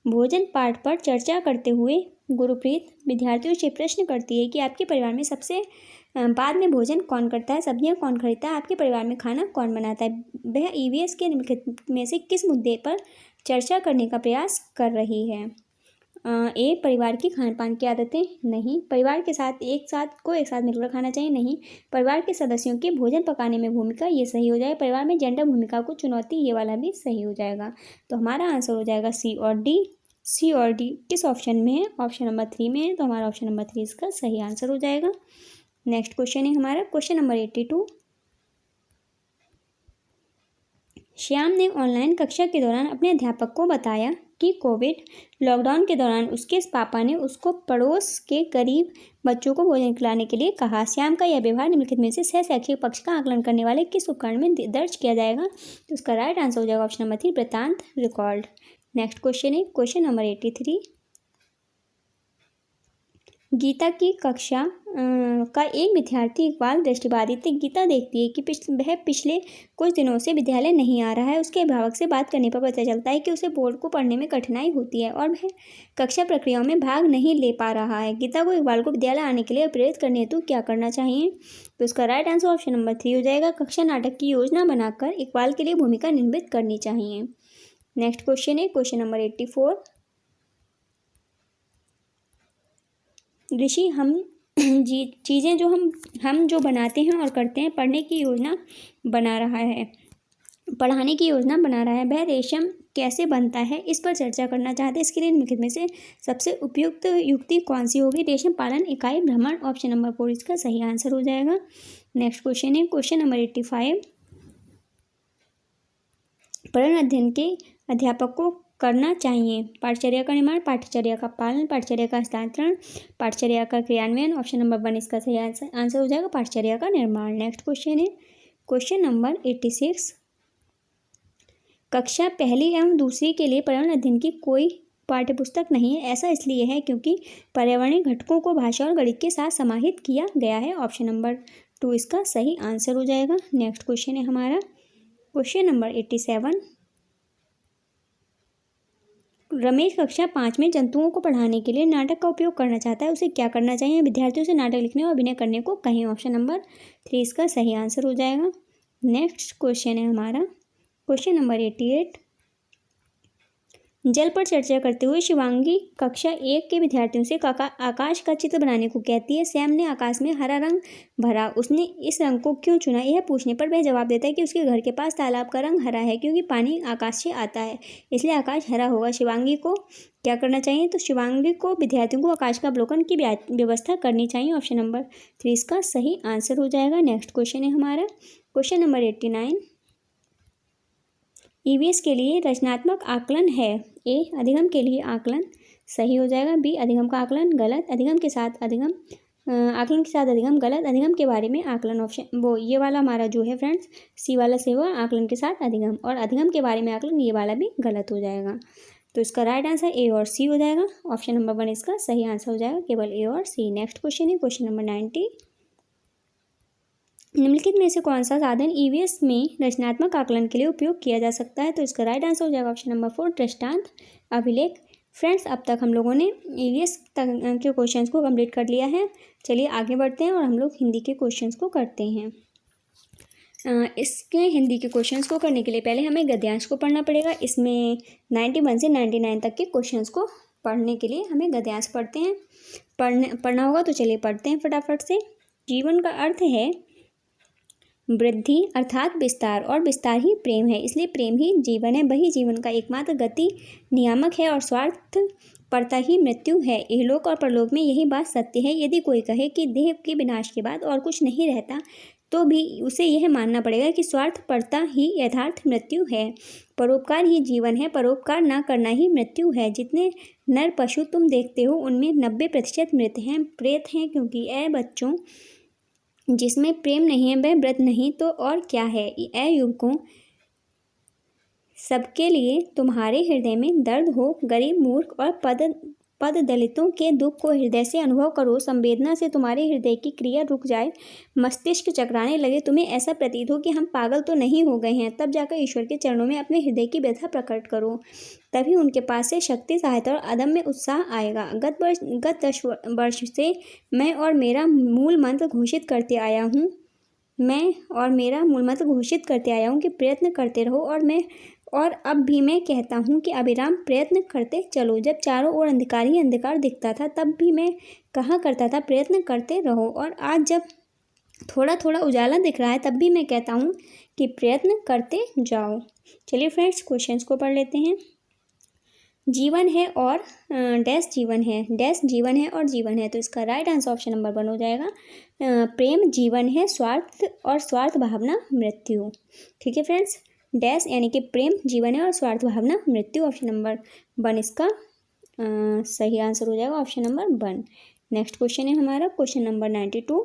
भोजन पाठ पर चर्चा करते हुए गुरप्रीत विद्यार्थियों से प्रश्न करती है कि आपके परिवार में सबसे बाद में भोजन कौन करता है? सब्जियां कौन खरीदता है? आपके परिवार में खाना कौन बनाता है? वह ईवीएस के निम्नलिखित में से किस मुद्दे पर चर्चा करने का प्रयास कर रही है? ए, परिवार की खान पान की आदतें, नहीं। परिवार के साथ एक साथ मिलकर खाना चाहिए, नहीं। परिवार के सदस्यों की भोजन पकाने में भूमिका, ये सही हो जाएगा। परिवार में जेंडर भूमिका को चुनौती, ये वाला भी सही हो जाएगा। तो हमारा आंसर हो जाएगा सी और डी। सी और डी किस ऑप्शन में है? ऑप्शन नंबर 3 में है, तो हमारा ऑप्शन नंबर 3 इसका सही आंसर हो जाएगा। नेक्स्ट क्वेश्चन है हमारा क्वेश्चन नंबर 82। श्याम ने ऑनलाइन कक्षा के दौरान अपने अध्यापक को बताया कि कोविड लॉकडाउन के दौरान उसके पापा ने उसको पड़ोस के गरीब बच्चों को भोजन खिलाने के लिए कहा। श्याम का यह व्यवहार निम्नलिखित में से सहशैक्षिक पक्ष का आकलन करने वाले किस उपकरण में दर्ज किया जाएगा? तो उसका राइट आंसर हो जाएगा ऑप्शन नंबर 3, वृत्तांत रिकॉर्ड। नेक्स्ट क्वेश्चन है क्वेश्चन नंबर 83। गीता की कक्षा का एक विद्यार्थी इकबाल दृष्टिबाधित है। गीता देखती है कि वह पिछले कुछ दिनों से विद्यालय नहीं आ रहा है। उसके अभिभावक से बात करने पर पता चलता है कि उसे बोर्ड को पढ़ने में कठिनाई होती है और वह कक्षा प्रक्रियाओं में भाग नहीं ले पा रहा है। गीता को इकबाल को विद्यालय आने के लिए प्रेरित करने हेतु क्या करना चाहिए? तो उसका राइट आंसर ऑप्शन नंबर 3 हो जाएगा। कक्षा नाटक की योजना बनाकर इकबाल के लिए भूमिका निर्मित करनी चाहिए। नेक्स्ट क्वेश्चन है क्वेश्चन नंबर 84। ऋषि चीज़ें जो हम जो बनाते हैं और करते हैं, पढ़ने की योजना बना रहा है, पढ़ाने की योजना बना रहा है। वह रेशम कैसे बनता है, इस पर चर्चा करना चाहते हैं। इसके लिए निम्नलिखित में से सबसे उपयुक्त युक्ति कौन सी होगी? रेशम पालन इकाई भ्रमण, ऑप्शन नंबर 4 इसका सही आंसर हो जाएगा। नेक्स्ट क्वेश्चन है क्वेश्चन नंबर 85। पर्यावरण अध्ययन के अध्यापक को करना चाहिए पाठचर्या का निर्माण, पाठचर्या का पालन, पाठचर्या का हस्तांतरण, पाठचर्या का क्रियान्वयन। ऑप्शन नंबर 1 इसका सही आंसर हो जाएगा, पाठचर्या का निर्माण। नेक्स्ट क्वेश्चन है क्वेश्चन नंबर 86। कक्षा पहली एवं दूसरी के लिए पर्यावरण अध्ययन की कोई पाठ्यपुस्तक नहीं है। ऐसा इसलिए है क्योंकि पर्यावरणीय घटकों को भाषा और गणित के साथ समाहित किया गया है। ऑप्शन नंबर 2 इसका सही आंसर हो जाएगा। नेक्स्ट क्वेश्चन है हमारा क्वेश्चन नंबर 87, रमेश कक्षा 5 में जंतुओं को पढ़ाने के लिए नाटक का उपयोग करना चाहता है, उसे क्या करना चाहिए? विद्यार्थियों से नाटक लिखने और अभिनय करने को कहें। ऑप्शन नंबर 3 इसका सही आंसर हो जाएगा। नेक्स्ट क्वेश्चन है हमारा क्वेश्चन नंबर 88, जल पर चर्चा करते हुए शिवांगी कक्षा 1 के विद्यार्थियों से आकाश का चित्र बनाने को कहती है। सैम ने आकाश में हरा रंग भरा, उसने इस रंग को क्यों चुना? यह पूछने पर वह जवाब देता है कि उसके घर के पास तालाब का रंग हरा है, क्योंकि पानी आकाश से आता है, इसलिए आकाश हरा होगा। शिवांगी को क्या करना चाहिए? तो शिवांगी को विद्यार्थियों को आकाश का अवलोकन की व्यवस्था करनी चाहिए। ऑप्शन नंबर 3 इसका सही आंसर हो जाएगा। नेक्स्ट क्वेश्चन है हमारा क्वेश्चन नंबर 89, ईवीएस के लिए रचनात्मक आकलन है। ए अधिगम के लिए आकलन सही हो जाएगा। बी अधिगम का आकलन गलत। अधिगम के साथ अधिगम आकलन के साथ अधिगम गलत। अधिगम के बारे में आकलन ऑप्शन वो ये वाला हमारा जो है फ्रेंड्स सी वाला से हुआ आकलन के साथ अधिगम, और अधिगम के बारे में आकलन ये वाला भी गलत हो जाएगा। तो इसका राइट आंसर ए और सी हो जाएगा। ऑप्शन नंबर 1 इसका सही आंसर हो जाएगा, केवल ए और सी। नेक्स्ट क्वेश्चन है क्वेश्चन नंबर 90, निम्नलिखित में से कौन सा साधन ईवीएस में रचनात्मक आकलन के लिए उपयोग किया जा सकता है? तो इसका राइट आंसर हो जाएगा ऑप्शन नंबर 4 दृष्टांत अभिलेख। फ्रेंड्स अब तक हम लोगों ने ईवीएस के क्वेश्चंस को कंप्लीट कर लिया है। चलिए आगे बढ़ते हैं और हम लोग हिंदी के क्वेश्चंस को करते हैं। इसके हिंदी के क्वेश्चंस को करने के लिए पहले हमें गद्यांश को पढ़ना पड़ेगा। इसमें 91 से 99 तक के क्वेश्चंस को पढ़ने के लिए हमें गद्यांश पढ़ते हैं पढ़ना होगा। तो चलिए पढ़ते हैं फटाफट से। जीवन का अर्थ है वृद्धि अर्थात विस्तार, और विस्तार ही प्रेम है, इसलिए प्रेम ही जीवन है। वही जीवन का एकमात्र गति नियामक है, और स्वार्थ परता ही मृत्यु है। इहलोक और परलोक में यही बात सत्य है। यदि कोई कहे कि देह के विनाश के बाद और कुछ नहीं रहता, तो भी उसे यह मानना पड़ेगा कि स्वार्थ परता ही यथार्थ मृत्यु है। परोपकार ही जीवन है, परोपकार न करना ही मृत्यु है। जितने नर पशु तुम देखते हो उनमें 90% मृत हैं, प्रेत हैं, क्योंकि ए बच्चों जिसमें प्रेम नहीं है वह व्रत नहीं तो और क्या है। ऐ युवकों सबके लिए तुम्हारे हृदय में दर्द हो, गरीब मूर्ख और पद दलितों के दुख को हृदय से अनुभव करो। संवेदना से तुम्हारे हृदय की क्रिया रुक जाए, मस्तिष्क चकराने लगे, तुम्हें ऐसा प्रतीत हो कि हम पागल तो नहीं हो गए हैं, तब जाकर ईश्वर के चरणों में अपने हृदय की व्यथा प्रकट करो। तभी उनके पास से शक्ति, सहायता और अदम्य उत्साह आएगा। गत 10 वर्ष से मैं और मेरा मूल मंत्र घोषित करते आया हूँ कि प्रयत्न करते रहो, और अब भी मैं कहता हूँ कि अविराम प्रयत्न करते चलो। जब चारों ओर अंधकार ही अंधकार दिखता था, तब भी मैं कहा करता था प्रयत्न करते रहो, और आज जब थोड़ा थोड़ा उजाला दिख रहा है, तब भी मैं कहता हूँ कि प्रयत्न करते जाओ। चलिए फ्रेंड्स क्वेश्चंस को पढ़ लेते हैं। जीवन है और डैश जीवन है, डैश जीवन है और जीवन है। तो इसका राइट आंसर ऑप्शन नंबर 1 हो जाएगा। प्रेम जीवन है, स्वार्थ और स्वार्थ भावना मृत्यु। ठीक है फ्रेंड्स, डैश यानी कि प्रेम जीवन है और स्वार्थ भावना मृत्यु। ऑप्शन नंबर 1 इसका सही आंसर हो जाएगा, ऑप्शन नंबर 1। नेक्स्ट क्वेश्चन है हमारा क्वेश्चन नंबर 92,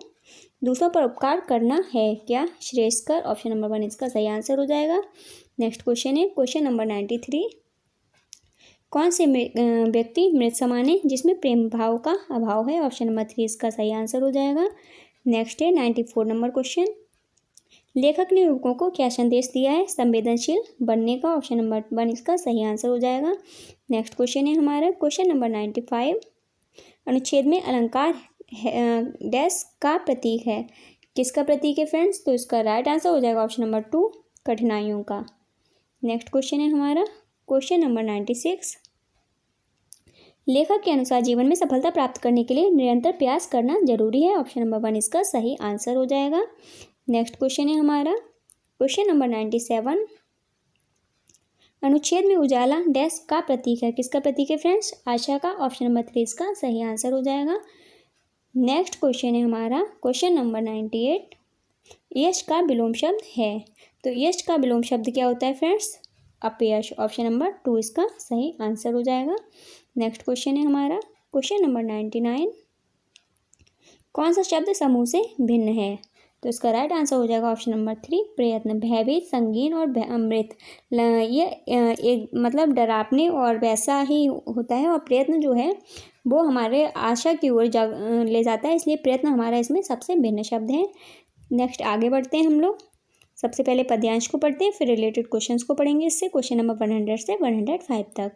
दूसरों पर उपकार करना है क्या श्रेयस्कर? ऑप्शन नंबर 1 इसका सही आंसर हो जाएगा। नेक्स्ट क्वेश्चन है क्वेश्चन नंबर 93, कौन से व्यक्ति मृत समान है जिसमें प्रेम भाव का अभाव है? ऑप्शन नंबर 3 इसका सही आंसर हो जाएगा। नेक्स्ट है 94 नंबर क्वेश्चन, लेखक ने युवकों को क्या संदेश दिया है संवेदनशील बनने का? ऑप्शन नंबर 1 इसका सही आंसर हो जाएगा। नेक्स्ट क्वेश्चन है हमारा क्वेश्चन नंबर 95, अनुच्छेद में अलंकार डैश का प्रतीक है, किसका प्रतीक है फ्रेंड्स? तो इसका राइट आंसर हो जाएगा ऑप्शन नंबर 2 कठिनाइयों का। नेक्स्ट क्वेश्चन है हमारा क्वेश्चन नंबर 96, लेखक के अनुसार जीवन में सफलता प्राप्त करने के लिए निरंतर प्रयास करना जरूरी है। ऑप्शन नंबर 1 इसका सही आंसर हो जाएगा। नेक्स्ट क्वेश्चन है हमारा क्वेश्चन नंबर 97, अनुच्छेद में उजाला डैश का प्रतीक है, किसका प्रतीक है फ्रेंड्स? आशा का। ऑप्शन नंबर 3 इसका सही आंसर हो जाएगा। नेक्स्ट क्वेश्चन है हमारा क्वेश्चन नंबर 98, यश का विलोम शब्द है, तो यश का विलोम शब्द क्या होता है फ्रेंड्स? अपयश। ऑप्शन नंबर 2 इसका सही आंसर हो जाएगा। नेक्स्ट क्वेश्चन है हमारा क्वेश्चन नंबर 99, कौन सा शब्द समूह से भिन्न है? तो इसका राइट आंसर हो जाएगा ऑप्शन नंबर 3 प्रयत्न। भयभीत, संगीन और अमृत, ये एक मतलब डरावने और वैसा ही होता है, और प्रयत्न जो है वो हमारे आशा की ओर ले जाता है, इसलिए प्रयत्न हमारा इसमें सबसे भिन्न शब्द है। नेक्स्ट आगे बढ़ते हैं हम लोग सबसे पहले पद्यांश को पढ़ते हैं, फिर रिलेटेड क्वेश्चंस को पढ़ेंगे इससे। क्वेश्चन नंबर 100 से 105 तक।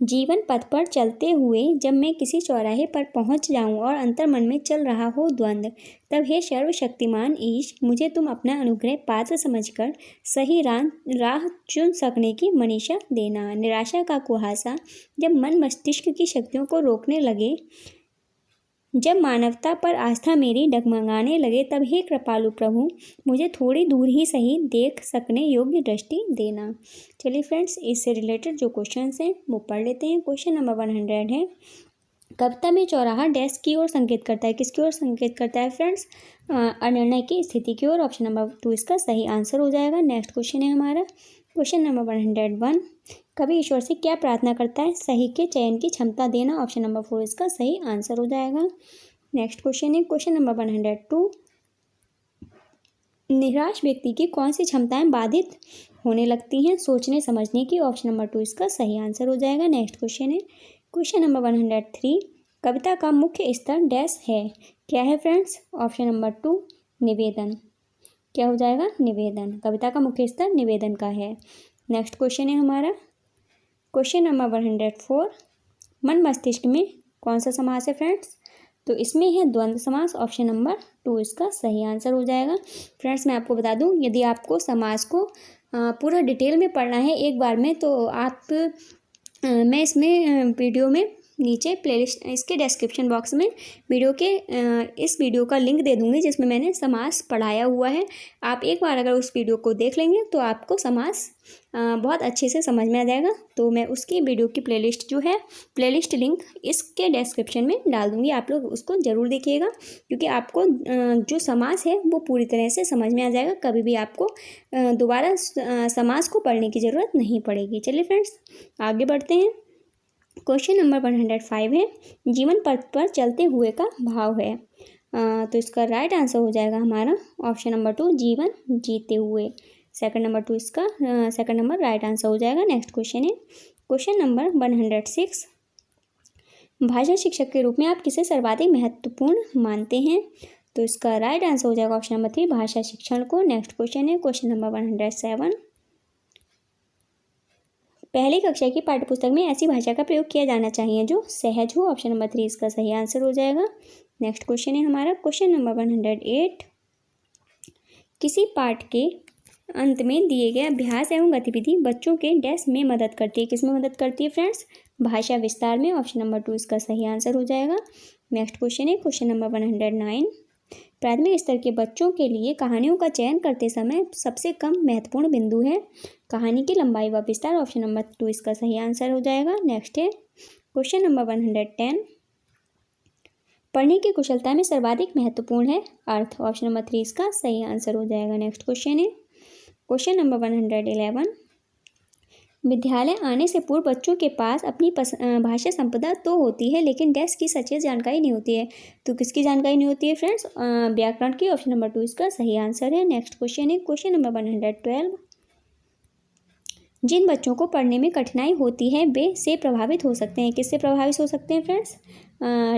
जीवन पथ पर चलते हुए जब मैं किसी चौराहे पर पहुंच जाऊं और अंतर्मन में चल रहा हो द्वंद्व, तब हे सर्वशक्तिमान ईश, मुझे तुम अपना अनुग्रह पात्र समझकर सही राह चुन सकने की मनीषा देना। निराशा का कुहासा जब मन मस्तिष्क की शक्तियों को रोकने लगे, जब मानवता पर आस्था मेरी डगमगाने लगे, तब हे कृपालु प्रभु, मुझे थोड़ी दूर ही सही देख सकने योग्य दृष्टि देना। चलिए फ्रेंड्स, इससे रिलेटेड जो क्वेश्चंस हैं वो पढ़ लेते हैं। क्वेश्चन नंबर 100 है, कविता में चौराहा डैश की ओर संकेत करता है? किसकी ओर संकेत करता है फ्रेंड्स? अनिर्णय की स्थिति की ओर। ऑप्शन नंबर 2 इसका सही आंसर हो जाएगा। नेक्स्ट क्वेश्चन है हमारा क्वेश्चन नंबर 101, कवि ईश्वर से क्या प्रार्थना करता है? सही के चयन की क्षमता देना। ऑप्शन नंबर 4 इसका सही आंसर हो जाएगा। नेक्स्ट क्वेश्चन है क्वेश्चन नंबर 102, निराश व्यक्ति की कौन सी क्षमताएं बाधित होने लगती हैं? सोचने समझने की। ऑप्शन नंबर 2 इसका सही आंसर हो जाएगा। नेक्स्ट क्वेश्चन है क्वेश्चन नंबर 103, कविता का मुख्य स्तर डैश है? क्या है फ्रेंड्स? ऑप्शन नंबर 2 निवेदन। क्या हो जाएगा? निवेदन। कविता का मुख्य स्तर निवेदन का है। नेक्स्ट क्वेश्चन है हमारा क्वेश्चन नंबर 104, मन मस्तिष्क में कौन सा समास है फ्रेंड्स? तो इसमें है द्वंद्व समास। ऑप्शन नंबर 2 इसका सही आंसर हो जाएगा। फ्रेंड्स, मैं आपको बता दूं, यदि आपको समास को पूरा डिटेल में पढ़ना है एक बार में, तो आप मैं इसमें वीडियो में नीचे प्लेलिस्ट, इसके डिस्क्रिप्शन बॉक्स में वीडियो के इस वीडियो का लिंक दे दूँगी जिसमें मैंने समास पढ़ाया हुआ है। आप एक बार अगर उस वीडियो को देख लेंगे तो आपको समास बहुत अच्छे से समझ में आ जाएगा। तो मैं उसकी वीडियो की प्लेलिस्ट जो है, प्लेलिस्ट लिंक इसके डिस्क्रिप्शन में डाल दूँगी, आप लोग उसको ज़रूर देखिएगा, क्योंकि आपको जो समास है वो पूरी तरह से समझ में आ जाएगा। कभी भी आपको दोबारा समास को पढ़ने की ज़रूरत नहीं पड़ेगी। चलिए फ्रेंड्स, आगे बढ़ते हैं। क्वेश्चन नंबर 105 है, जीवन पथ पर चलते हुए का भाव है? तो इसका राइट आंसर हो जाएगा हमारा ऑप्शन नंबर 2 जीवन जीते हुए। सेकंड नंबर 2 इसका सेकंड नंबर राइट आंसर हो जाएगा। नेक्स्ट क्वेश्चन है क्वेश्चन नंबर 106, भाषा शिक्षक के रूप में आप किसे सर्वाधिक महत्वपूर्ण मानते हैं? तो इसका राइट आंसर हो जाएगा ऑप्शन नंबर 3 भाषा शिक्षण को। नेक्स्ट क्वेश्चन है क्वेश्चन नंबर 107, पहली कक्षा की पाठ्यपुस्तक में ऐसी भाषा का प्रयोग किया जाना चाहिए जो सहज हो। ऑप्शन नंबर 3 इसका सही आंसर हो जाएगा। नेक्स्ट क्वेश्चन है हमारा क्वेश्चन नंबर 108, किसी पाठ के अंत में दिए गए अभ्यास एवं गतिविधि बच्चों के डैश में मदद करती है? किस में मदद करती है फ्रेंड्स? भाषा विस्तार में। ऑप्शन नंबर 2 इसका सही आंसर हो जाएगा। नेक्स्ट क्वेश्चन है क्वेश्चन नंबर 109, प्राथमिक स्तर के बच्चों के लिए कहानियों का चयन करते समय सबसे कम महत्वपूर्ण बिंदु है? कहानी की लंबाई व विस्तार। ऑप्शन नंबर 2 इसका सही आंसर हो जाएगा। नेक्स्ट है क्वेश्चन नंबर 110, पढ़ने की कुशलता में सर्वाधिक महत्वपूर्ण है अर्थ। ऑप्शन नंबर 3 इसका सही आंसर हो जाएगा। नेक्स्ट क्वेश्चन है क्वेश्चन नंबर 111, विद्यालय आने से पूर्व बच्चों के पास अपनी भाषा संपदा तो होती है, लेकिन डैश की सचेत जानकारी नहीं होती है। तो किसकी जानकारी नहीं होती है फ्रेंड्स? व्याकरण की। ऑप्शन नंबर 2 इसका सही आंसर है। नेक्स्ट क्वेश्चन है क्वेश्चन नंबर 112, जिन बच्चों को पढ़ने में कठिनाई होती है वे से प्रभावित हो सकते हैं? किससे प्रभावित हो सकते हैं फ्रेंड्स?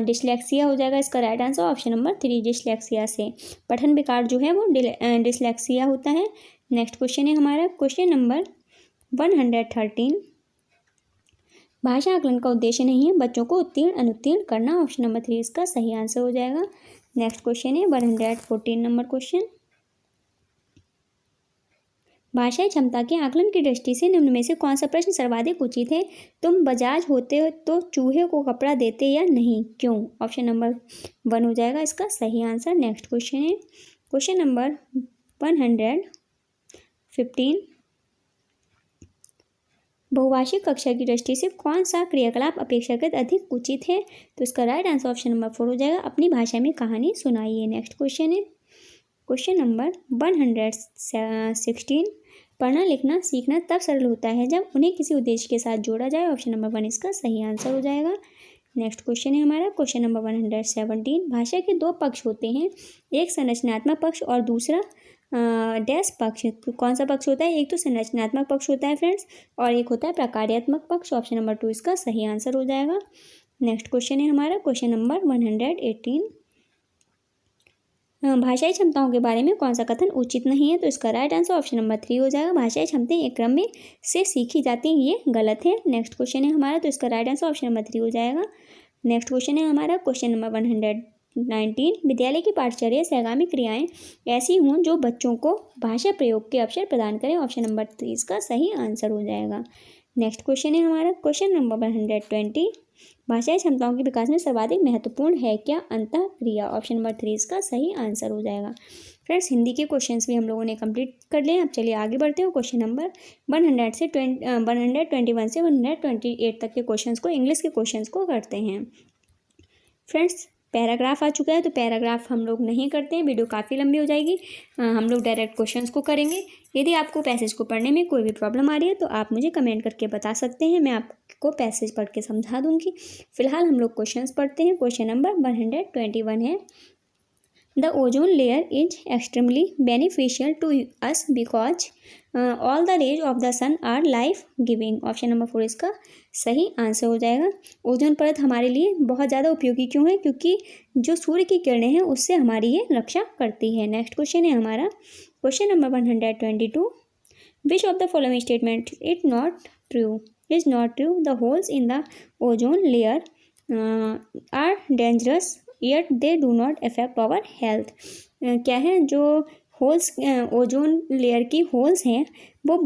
डिस्लेक्सिया हो जाएगा इसका right answer. Option number 3 dyslexia से पठन विकार जो है वो डिस्लेक्सिया होता है। नेक्स्ट क्वेश्चन है हमारा क्वेश्चन नंबर 113, भाषा आकलन का उद्देश्य नहीं है बच्चों को उत्तीर्ण अनुत्तीर्ण करना। ऑप्शन नंबर 3 इसका सही आंसर हो जाएगा। नेक्स्ट क्वेश्चन है 114 नंबर क्वेश्चन, भाषाई क्षमता के आकलन की दृष्टि से निम्न में से कौन सा प्रश्न सर्वाधिक उचित है? तुम बजाज होते हो तो चूहे को कपड़ा देते या नहीं, क्यों? ऑप्शन नंबर 1 हो जाएगा इसका सही आंसर। नेक्स्ट क्वेश्चन है क्वेश्चन नंबर 115, बहुभाषिक कक्षा की दृष्टि से कौन सा क्रियाकलाप अपेक्षाकृत अधिक उचित है? तो इसका राइट आंसर ऑप्शन नंबर 4 हो जाएगा, अपनी भाषा में कहानी सुनाइए। नेक्स्ट क्वेश्चन है क्वेश्चन नंबर 116, पढ़ना लिखना सीखना तब सरल होता है जब उन्हें किसी उद्देश्य के साथ जोड़ा जाए। ऑप्शन नंबर 1 इसका सही आंसर हो जाएगा। नेक्स्ट क्वेश्चन है हमारा क्वेश्चन नंबर 117, भाषा के 2 पक्ष होते हैं, एक संरचनात्मक पक्ष और दूसरा डैश पक्ष। तो कौन सा पक्ष होता है? एक तो संरचनात्मक पक्ष होता है फ्रेंड्स, और एक होता है प्रकार्यात्मक पक्ष। ऑप्शन नंबर 2 इसका सही आंसर हो जाएगा। नेक्स्ट क्वेश्चन है हमारा क्वेश्चन नंबर 118, भाषाई क्षमताओं के बारे में कौन सा कथन उचित नहीं है? तो इसका राइट आंसर ऑप्शन नंबर 3 हो जाएगा। भाषाई क्षमताएं एक क्रम में से सीखी जाती हैं, ये गलत है। नेक्स्ट क्वेश्चन है हमारा, तो इसका राइट आंसर ऑप्शन नंबर 3 हो जाएगा। नेक्स्ट क्वेश्चन है हमारा क्वेश्चन नंबर 119। विद्यालय की पाठचर्या से आगामी क्रियाएं ऐसी हों जो बच्चों को भाषा प्रयोग के अवसर प्रदान करें। ऑप्शन नंबर 3 इसका सही आंसर हो जाएगा। नेक्स्ट क्वेश्चन है हमारा क्वेश्चन नंबर 120। भाषाई क्षमताओं के विकास में सर्वाधिक महत्वपूर्ण है क्या? अंतः क्रिया। ऑप्शन नंबर 3 इसका सही आंसर हो जाएगा। फ्रेंड्स, हिंदी के क्वेश्चंस भी हम लोगों ने कंप्लीट कर लिए। अब चलिए आगे बढ़ते हैं। क्वेश्चन नंबर 121 से 128 तक के क्वेश्चंस को, इंग्लिश के क्वेश्चंस को करते हैं। फ्रेंड्स, पैराग्राफ आ चुका है, तो पैराग्राफ हम लोग नहीं करते हैं, वीडियो काफ़ी लंबी हो जाएगी। हम लोग डायरेक्ट क्वेश्चंस को करेंगे। यदि आपको पैसेज को पढ़ने में कोई भी प्रॉब्लम आ रही है तो आप मुझे कमेंट करके बता सकते हैं, मैं आपको पैसेज पढ़ के समझा दूंगी। फिलहाल हम लोग क्वेश्चंस पढ़ते हैं। क्वेश्चन नंबर 121 है, The ozone layer is extremely beneficial to us because all the rays of the sun are life giving. Option number 4 इसका सही आंसर हो जाएगा। ओजोन परत हमारे लिए बहुत ज़्यादा उपयोगी क्यों है? क्योंकि जो सूर्य की किरणें हैं उससे हमारी ये रक्षा करती है। नेक्स्ट क्वेश्चन है हमारा question number 122। Which of the following statement is not true? The holes in the ozone layer are dangerous yet they do not affect our health. क्या है? जो होल्स ओजोन लेयर की होल्स हैं वो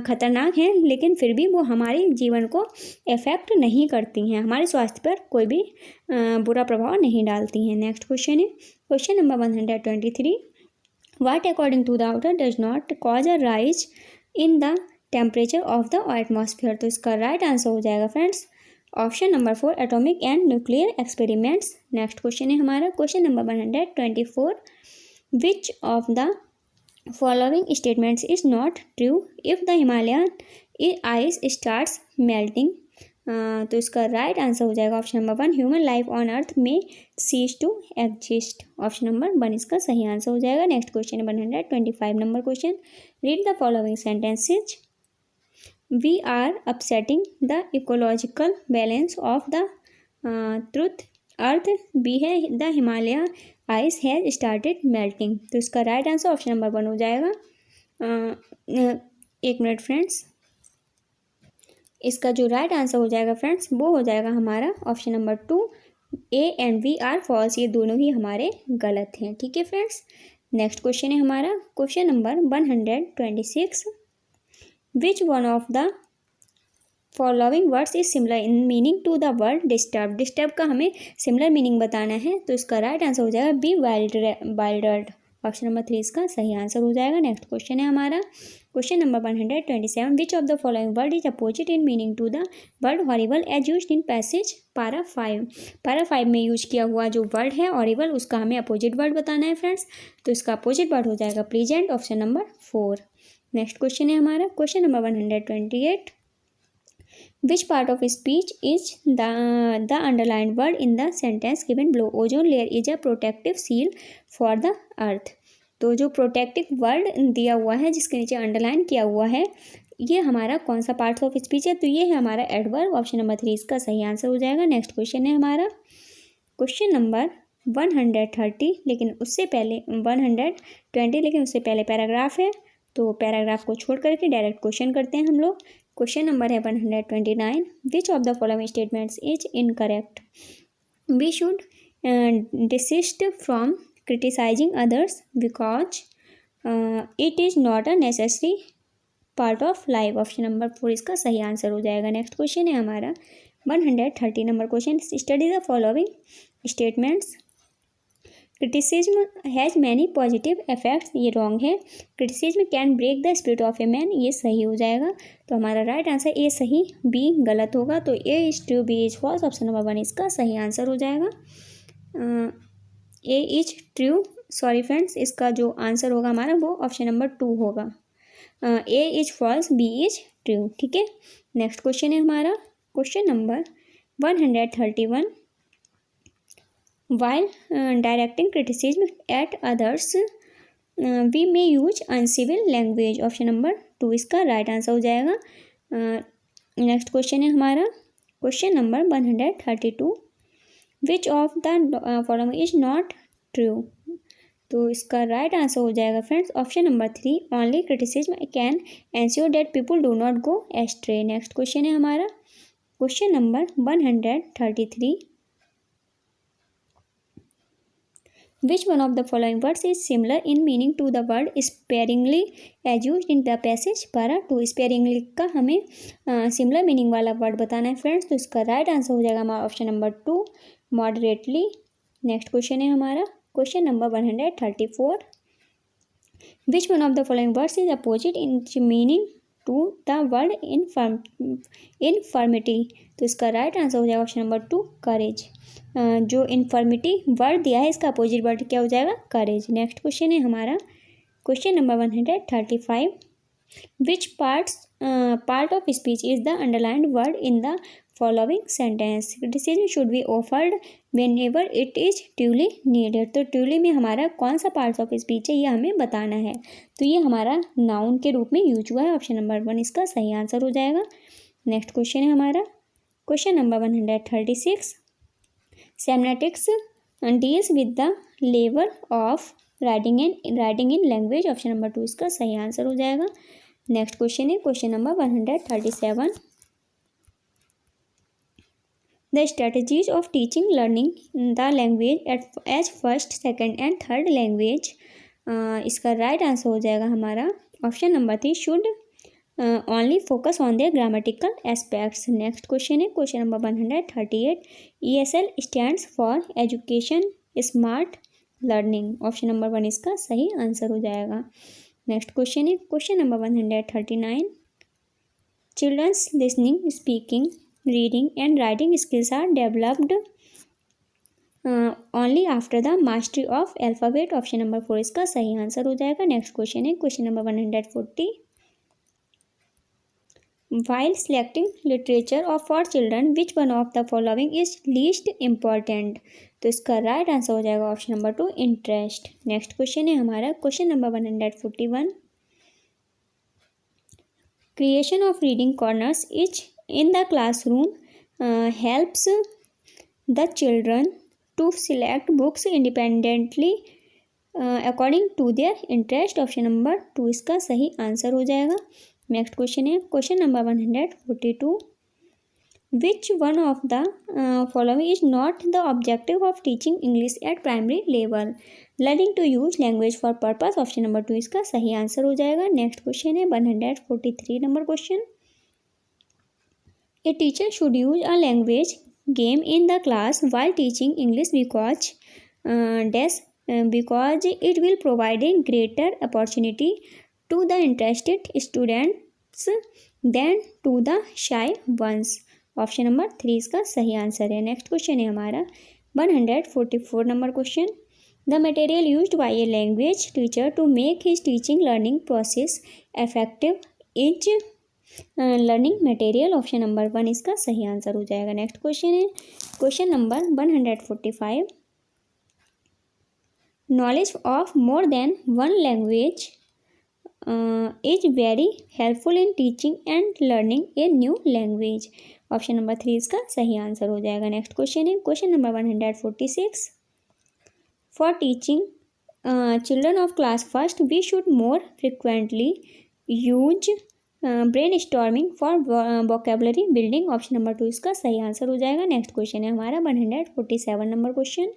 खतरनाक हैं, लेकिन फिर भी वो हमारे जीवन को इफेक्ट नहीं करती हैं, हमारे स्वास्थ्य पर कोई भी बुरा प्रभाव नहीं डालती हैं। नेक्स्ट क्वेश्चन है question number 123। What according to the outer does not cause a rise in the temperature of the atmosphere. तो इसका राइट आंसर हो जाएगा friends option number 4 atomic and nuclear experiments. Next question है हमारा question number 124। Which of the following statements is not true if the Himalayan ice starts melting. तो इसका right answer हो जाएगा option number 1 human life on earth में ceases to exist. Option number 1 इसका सही answer हो जाएगा। नेक्स्ट क्वेश्चन है 125 number question. Read the following sentences. We are upsetting the ecological balance of the truth earth भी है the Himalaya ice has started melting। तो इसका राइट आंसर ऑप्शन नंबर 1 हो जाएगा। एक मिनट फ्रेंड्स, इसका जो राइट आंसर हो जाएगा फ्रेंड्स वो हो जाएगा हमारा option number 2 A and B are false। ये दोनों ही हमारे गलत हैं। ठीक है फ्रेंड्स, नेक्स्ट क्वेश्चन है हमारा question number 126। Which one of the following words is similar in meaning to the word disturb? Disturb का हमें सिमिलर मीनिंग बताना है, तो इसका राइट आंसर हो जाएगा बी वाइल्डर्ड। ऑप्शन नंबर 3 इसका सही आंसर हो जाएगा। नेक्स्ट क्वेश्चन है हमारा question number 127। Which of the following word is opposite in meaning to the word horrible as used in passage para 5। पारा 5 में यूज किया हुआ जो वर्ड है हॉरिबल, उसका हमें अपोजिट वर्ड बताना है फ्रेंड्स, तो इसका अपोजिट वर्ड हो जाएगा pleasant. Option number 4। Next question है हमारा question number 128। Which part of speech is the underlined word in the sentence given below? Ozone layer is a protective seal for the earth. तो जो protective word दिया हुआ है जिसके नीचे underline किया हुआ है, ये हमारा कौन सा पार्ट ऑफ स्पीच है? तो ये है हमारा एडवर्ब। ऑप्शन नंबर 3 इसका सही आंसर हो जाएगा। नेक्स्ट क्वेश्चन है हमारा क्वेश्चन नंबर 130, लेकिन उससे पहले 120, लेकिन उससे पहले पैराग्राफ है, तो पैराग्राफ को छोड़ करके डायरेक्ट क्वेश्चन करते हैं हम लोग। क्वेश्चन नंबर है 129। Which of the following statements is incorrect? We should desist from criticising others because it is not a necessary part of life. Option number 4 इसका सही आंसर हो जाएगा। नेक्स्ट क्वेश्चन है हमारा 130 नंबर क्वेश्चन। Study the following statements. Criticism has many positive effects, ये wrong है। Criticism can break the spirit of a man, ये सही हो जाएगा। तो हमारा राइट आंसर ए सही, बी गलत होगा। तो A is true, B is false. Option number 1 इसका सही आंसर हो जाएगा। A is true, sorry friends, इसका जो आंसर होगा हमारा वो ऑप्शन नंबर 2 होगा। A is false, B is true. ठीक है, नेक्स्ट क्वेश्चन है हमारा question number 131। While directing criticism at others, we may use uncivil language। Option number 2 इसका राइट आंसर हो जाएगा। नेक्स्ट क्वेश्चन है हमारा question number 132। Which of the following is not true? तो इसका राइट आंसर हो जाएगा friends option number 3, only criticism can ensure that people do not go ashtray. Next question है हमारा question number 133, Which one of the following words is similar in meaning to the word sparingly as used in the passage? पारा 2 sparingly का हमें similar meaning वाला word बताना है friends. तो इसका राइट आंसर हो जाएगा हमारा option number 2, moderately. Next question है हमारा question number 134, Which one of the following words is opposite in meaning to the word infirmity? तो इसका राइट आंसर हो जाएगा ऑप्शन नंबर 2, करेज। जो इन्फर्मिटी वर्ड दिया है इसका अपोजिट वर्ड क्या हो जाएगा, करेज। नेक्स्ट क्वेश्चन है हमारा question number 135, which part of speech is the underlined word in the following sentence? Criticism should be offered when ever it is truly needed. तो ट्रूली में हमारा कौन सा पार्ट ऑफ स्पीच है ये हमें बताना है। तो ये हमारा नाउन के रूप में यूज हुआ है, ऑप्शन नंबर 1 इसका सही आंसर हो जाएगा। नेक्स्ट क्वेश्चन है हमारा question number 136, semantics deals with the level of writing in language, option number 2 इसका सही आंसर हो जाएगा। नेक्स्ट क्वेश्चन है question number 137, the strategies of teaching learning the language as first, second and third language. इसका right answer हो जाएगा हमारा option number 3, should only focus on their grammatical aspects. Next question है question number 138, ESL stands for education smart learning, option number 1 इसका सही answer हो जाएगा। Next question है question number 139, children's listening, speaking, reading and writing skills are developed only after the mastery of alphabet, option number 4 इसका सही answer हो जाएगा। Next question है question number 140, while selecting literature for children which one of the following is least important? तो इसका right answer हो जाएगा option number 2, interest. Next question है हमारा question number 141, creation of reading corners is in the classroom helps the children to select books independently according to their interest, option number 2 इसका सही answer हो जाएगा। Next question है question number 142, which one of the following is not the objective of teaching English at primary level, learning to use language for purpose, option number 2 इसका सही answer हो जाएगा। Next question है 143 number question, a teacher should use a language game in the class while teaching English because it will provide a greater opportunity to the interested students than to the shy ones, option number 3 इसका सही answer है। Next question है हमारा 144 नंबर question, the material used by a language teacher to make his teaching learning process effective is learning material, option number 1 इसका सही answer हो जाएगा। नेक्स्ट क्वेश्चन है question number 145, knowledge of more than one language is very helpful in teaching and learning a new language, option number 3 इसका सही answer हो जाएगा। Next question है question number 146, for teaching children of class first we should more frequently use brain storming for vocabulary building, option number 2 इसका सही answer हो जाएगा। Next question है हमारा 147 number question,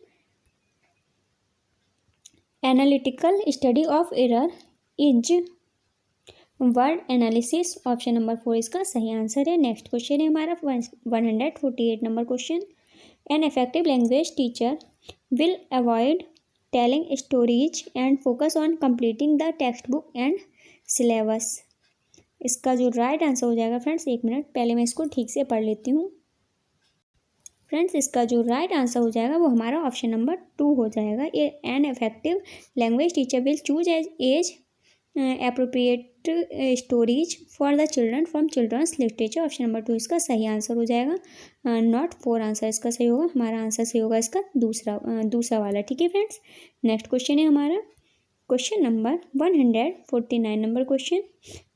analytical study of error is word analysis, option number 4 इसका सही answer है। Next question है हमारा 148 number question, N effective language teacher will avoid telling stories and focus on completing the text book and syllabus, इसका जो right answer हो जाएगा friends, 1 minute पहले मैं इसको ठीक से पढ़ लेती हूँ फ्रेंड्स। इसका जो राइट आंसर हो जाएगा वो हमारा ऑप्शन नंबर 2 हो जाएगा। An effective language teacher will choose age appropriate stories for the children from children's literature, option number 2 इसका सही आंसर हो जाएगा। नॉट 4 आंसर इसका सही होगा, हमारा आंसर सही होगा इसका दूसरा वाला, ठीक है फ्रेंड्स। नेक्स्ट क्वेश्चन है हमारा question number 149 number question.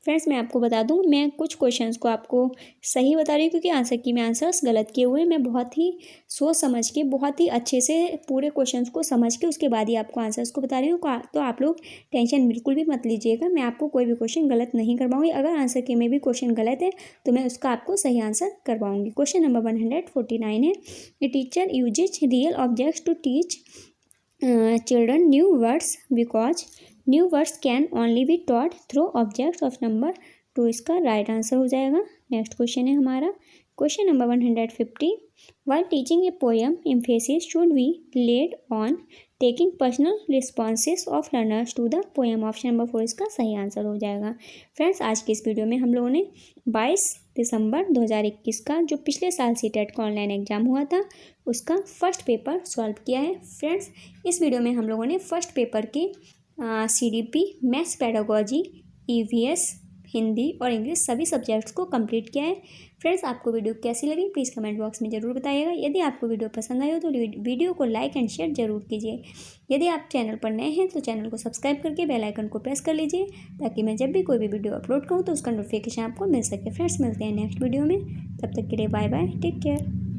Friends मैं आपको बता दूं, मैं कुछ क्वेश्चंस को आपको सही बता रही हूँ क्योंकि आंसर की में आंसर्स गलत किए हुए हैं। मैं बहुत ही सोच समझ के, बहुत ही अच्छे से पूरे क्वेश्चंस को समझ के उसके बाद ही आपको आंसर्स को बता रही हूँ। तो आप लोग टेंशन बिल्कुल भी मत लीजिएगा, मैं आपको कोई भी क्वेश्चन गलत नहीं करवाऊँगी। अगर आंसर के में भी क्वेश्चन गलत है तो मैं उसका आपको सही आंसर करवाऊँगी। क्वेश्चन नंबर 149 है, a teacher uses real objects to teach children new words because new words can only be taught through objects of number 2 इसका राइट आंसर हो जाएगा। नेक्स्ट क्वेश्चन है हमारा question number 150, while teaching a poem emphasis should be laid on taking personal responses of learners to the poem। Option number 4 इसका सही answer हो जाएगा। Friends आज की इस वीडियो में हम लोगों ने 22 दिसंबर 2021 का जो पिछले साल सीटेट का ऑनलाइन एग्जाम हुआ था उसका फर्स्ट पेपर सॉल्व किया है। फ्रेंड्स इस वीडियो में हम लोगों ने फर्स्ट पेपर के CDP, maths pedagogy, EVS, Hindi और इंग्लिश सभी सब्जेक्ट्स को कंप्लीट किया है। फ्रेंड्स आपको वीडियो कैसी लगी प्लीज़ कमेंट बॉक्स में ज़रूर बताइएगा। यदि आपको वीडियो पसंद आए हो तो वीडियो को लाइक एंड शेयर जरूर कीजिए। यदि आप चैनल पर नए हैं तो चैनल को सब्सक्राइब करके बेल आइकन को प्रेस कर लीजिए ताकि मैं जब भी कोई भी वीडियो अपलोड करूँ तो उसका नोटिफिकेशन आपको मिल सके। फ्रेंड्स मिलते हैं नेक्स्ट वीडियो में, तब तक के लिए बाय बाय, टेक केयर।